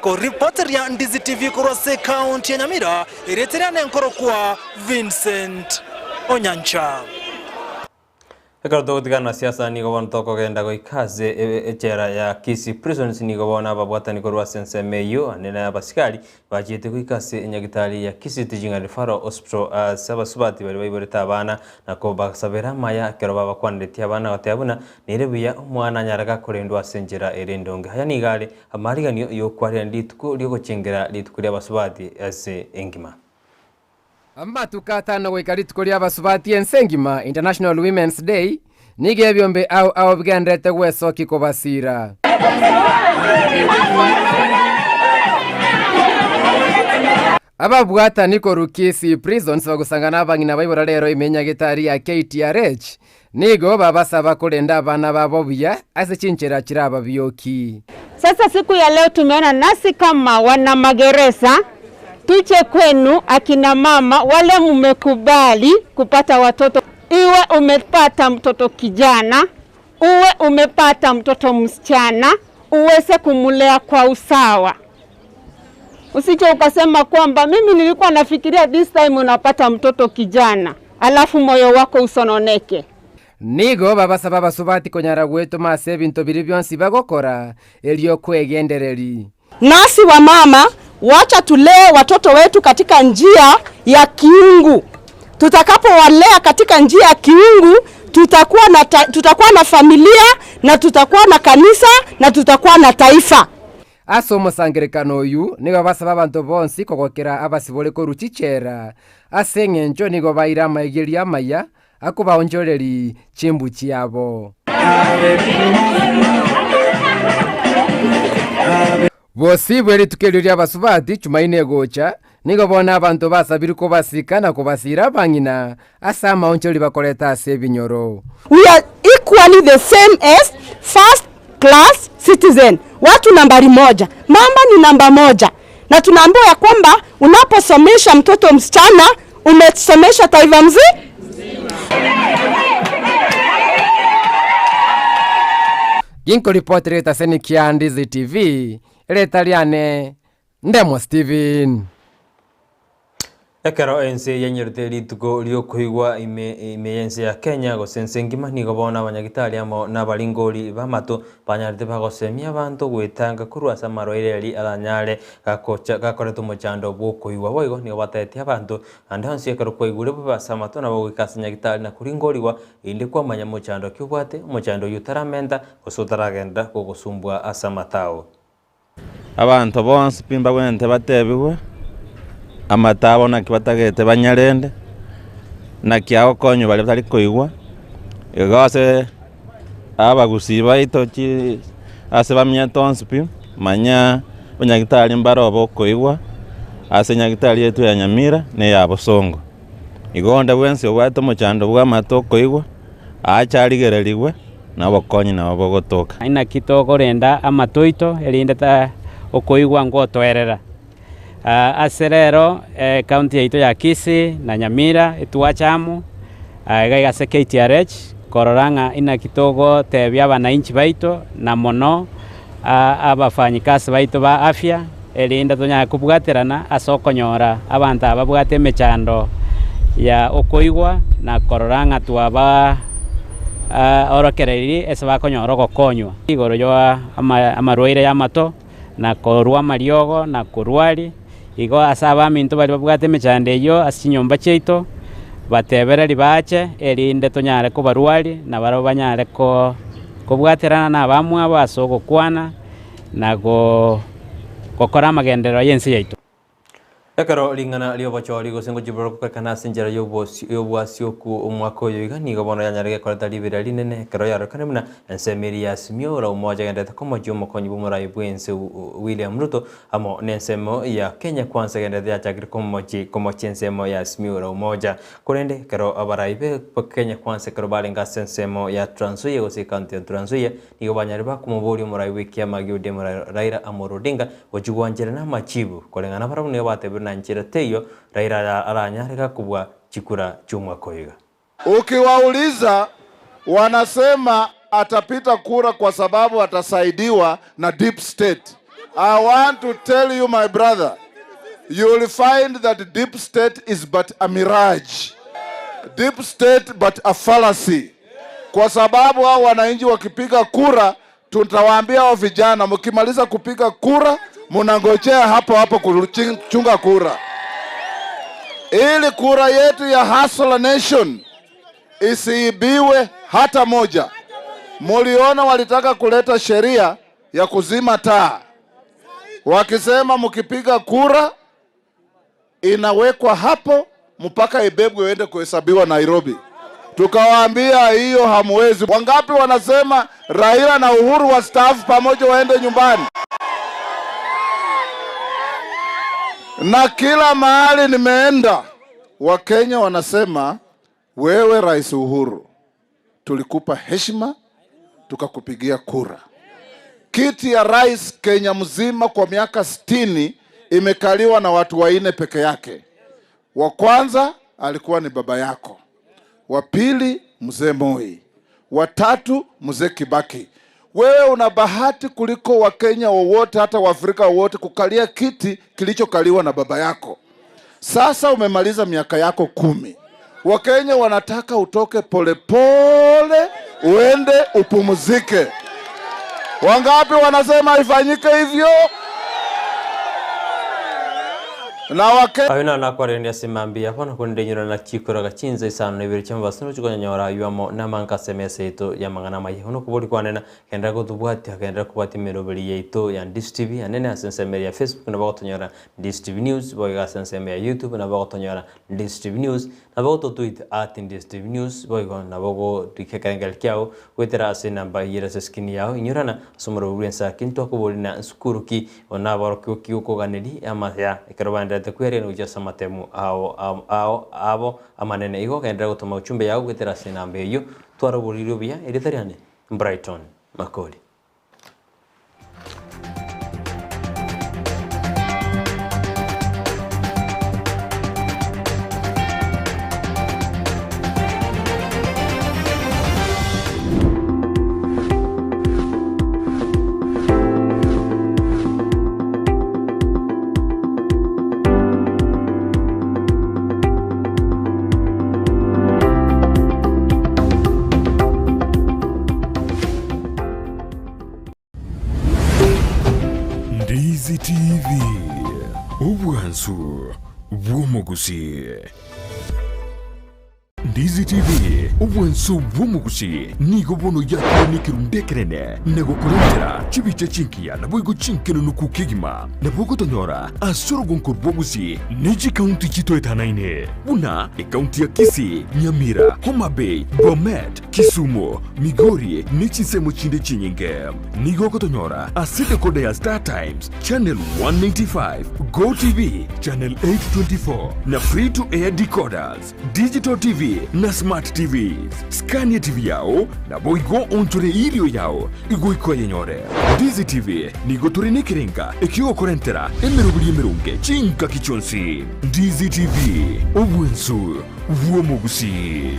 ko reporter ya Ndizi TV kurose county ya Nyamira ireterane nkoro kwa Vincent Onyancha Ekaro tugutigana siasa ni gobona toko genda go ikaze echera ya Kisii prisons ni gobona babwatani korwa sensemeyo nena abasikali bajete kuikase nyagitali ya Kisii Teaching and Referral Hospital sabasubati bari bayiboreta abana nako basabera maya kero baba kwandetia abana batabuna nirebuya umwana nyaraga korendwa senjera erendonge haya ni gale amariganyo yo kwari ndituko lyo gochengera litukuri abasubati ase engima Amba tukatana wekari tukuri abasubati ensengima International Women's Day nige byombe au bigandete gweso kikobasira ababwata niko rukisi prisons bagusangana abangina bayibora lero imenya gitari ya KTRH nigo babasaba kurenda abana babo bya ase chinchera kiraba byoki. Sasa siku ya leo tumeona nasi kama wana magereza tuche kwenu akina mama wale mmekubali kupata watoto, iwe umepata mtoto kijana, uwe umepata mtoto msichana, uweze kumulea kwa usawa. Usije ukasema kwamba mimi nilikuwa nafikiria this time unapata mtoto kijana alafu moyo wako usononeke. Nigo babasaba basubati konyara gwetu mase bintu biri byonsi bagokora elio kwegendereri. Nasi wa mama wacha tulee watoto wetu katika njia ya kiungu. Tutakapowalea katika njia ya kiungu tutakuwa na familia na tutakuwa na kanisa na tutakuwa na taifa. Aso musangerekano uyu nigo basaba abantu bonsi kokokera abasibole ko ruchichera asengenjo nigo baira mayigeria maya akuba onjoreri chimbu chiabo bosi bweri tukereria abasubati chumaine gocha nigo bona abantu basabiri ko basika na kubasira bangina asama onjori bakoleta asebinyoro. We are equally the same as first class citizen. Watu nambari moja, mama ni namba moja. Na tunaambiwa ya kwamba unaposomesha mtoto msichana umesomesha taifa mzima. Ginko reporter tasenikia Ndizi TV letaliane Ndemo Steven. Ekero ense yenyerete lituko lyo kuigwa imeyense ya Kenya go sensengima ni gobona abanyagitari amo nabalingoli bamato banyarite bagosemia abantu gwetanga kurwa samaro ireli alanyale gakoreto mochando bwo kuigwa boigo ni batete abantu andanse ekero kuigure basamato nabo gikasanya gitari na kuringoliwa inde kwa manya mochando kyubwate mochando yutaramenda gosotaragenda gogusumbwa asamatao abantu bonse pimba gwente batebiwe amatabo na kibatagete banyarende na kiao konyo bali batari kuigwa igose abagusiba itoki ase bamya tonsipi manya banyagitari mbarobo kuigwa ase nyagitari yetu ya Nyamira ne ya Bosongo igonda bwense obwato mochando bwa mato kuigwa acharigereriwe na bokonyi na bogotoka ina kitoko renda amatoito erinde ta okuigwa ngotwerera aserero county yaito ya Kisii na Nyamira etuachamu gaigase KTRH kororanga ina kitogo tebya bananchi baito na mono abafanyikasi baito ba afya erinde tonya kubwaterana asokonyora abantu ababwate mechando ya okoigwa na kororanga twaba orokereri ese bakonyora gokonywa igoro yo amarwaire ya mato na korwa mariogo na kurwari igo asaba aminto bari babwate emechande iyo ase chinyomba chiaito batebereri bache erinde tonyare kubarwari na baro banyare kobwaterana na bamwe abo ase ogokwana na gokora amagendero yensi yaito. Ekero lingana lio bachori gosengo jiboro kana sinjara yobwasi oku omwaka oyo iga nigo bono yanyarege koreta libera linene ekero yaro kanemna ensemeri ya simio ra umoja gendete komo jomo konyi bumurai bwense William Ruto amo nensemo ya Kenya Kwanza gendete yachagiri komo chensemo ya simio ra umoja korende kero abaraibe pa Kenya Kwanza kero balinga sensemo ya Trans Nzoia ose county ya Trans Nzoia nigo banyariba kumubori umurai wiki amagiu de Raila Amolo Odinga wajugwanjere na machibu kolengana barabu nigo batebirna nchira teyo Raila aranyarega kubwa chikura chumwa koiga. Ukiwauliza wanasema atapita kura kwa sababu atasaidiwa na deep state. I want to tell you my brother, you will find that deep state is but a mirage. Deep state but a fallacy. Kwa sababu hao wananchi wakipiga kura, tutawaambia hao vijana mkimaliza kupiga kura munangojea hapo kuchunga kura. Ili kura yetu ya Hustler Nation isiibiwe hata moja. Muliona walitaka kuleta sheria ya kuzima taa. Wakisema mkipiga kura inawekwa hapo mpaka ibebwe iende kuhesabiwa Nairobi. Tukawaambia hiyo hamwezi. Wangapi wanasema Raila na Uhuru wastaafu pamoja waende nyumbani? Na kila mahali nimeenda Wakenya wanasema wewe Rais Uhuru tulikupa heshima tukakupigia kura. Kiti ya rais Kenya mzima kwa miaka 60 imekaliwa na watu 4 peke yake. Wa kwanza alikuwa ni baba yako. Wa pili Mzee Moi. Wa tatu Mzee Kibaki. Wewe una bahati kuliko Wakenya wowote hata Waafrika wowote kukalia kiti kilichokaliwa na baba yako. Sasa umemaliza miaka yako 10. Wakenya wanataka utoke polepole uende upumzike. Wangapi wanasema ifanyike hivyo? Na Wakenya ayuna na kwarenia simambia hona kundenyura na chikora gachinza isano nebiri cyangwa basino chukonyanyora yuamo namanga semese ito yamangana mayi hono kuburi kwanena kenda ko tubwati akenda kubati meroberi yeito ya Ndizi TV anene asensemeri ya Facebook na bagotonyora Ndizi TV News boga asensemeri ya YouTube na bagotonyora Ndizi TV News na bagoto tweet @Ndizi TV News boga na bago dikekengel kyao wetera ase namba yira seskini yao inyurana somoro urensa kinto kuburi na skuruki ona barokyo kiyuko ganeli amaya ekerobanda kwere no just amatemu abo amanene igo kaendera gutuma uchumbe yago gwetera sinambe iyo twaraburiro bia eritariane Brighton Makori. Ndizi TV ubwansu bw'omugusi. Ndizi TV ubwansu bw'omugusi nigo bono yakonikerundekerene nagokorentera chibiche chinkia naboigo chinkeno nukukigima nabogotonyora asorogonkor bwogusi neji kaunti chito etanaine buna ekaunti ya Kisii, Nyamira, Homa Bay, Bomet, Kisumu, Migori nechisemo chinde chinyinge nigogotonyora asede kode ya Star Times Channel 195, Go TV Channel 824 na free to air decoders, Digital TV na Smart TVs. Scania TV yao na boigo onchore irio yao igoiko yenyore. Ndizi TV nigo turine kirenga ekigo korentera emerunge chinka kichonsi. Ndizi TV obwensu bw'omugusi.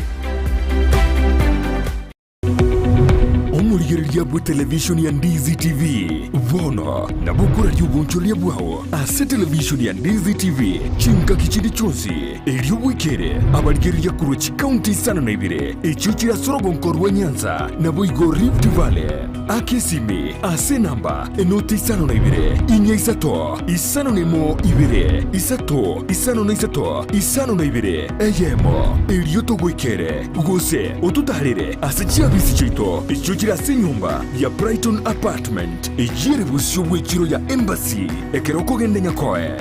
abarigiriria bwe televishoni ya Ndizi TV vono na bukura ry'ubuncholia bwao ase televishoni ya Ndizi TV chinka kichindi chonsi elio bwikere abarigiriria kurochi county sana na ibire echo chira sorogonko rwa Nyanza na boigo Rift Valley akesimi ase namba enoti sana na ibire inya isato isano nemo ibire isato isano na isato isano na ibire eyemo elio togwikere gose otutarire ase chiabisi chito echo chira se nyumba ya Brighton apartment ejire busyo bwechiro ya embassy ekeroko gende nyakoe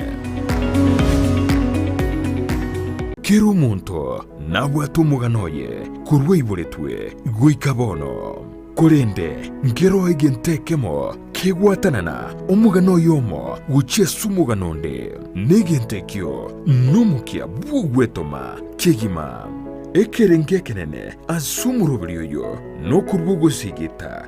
kero muntu nawe atumuganoye kurwe iboretwe gwikabono kurende ngero egentekemo kegwatanana omugano yomo guchesu muganonde negentekyo numukia bugwetoma kegima ekerengekenene asumurubirioyo no kurbugo sigita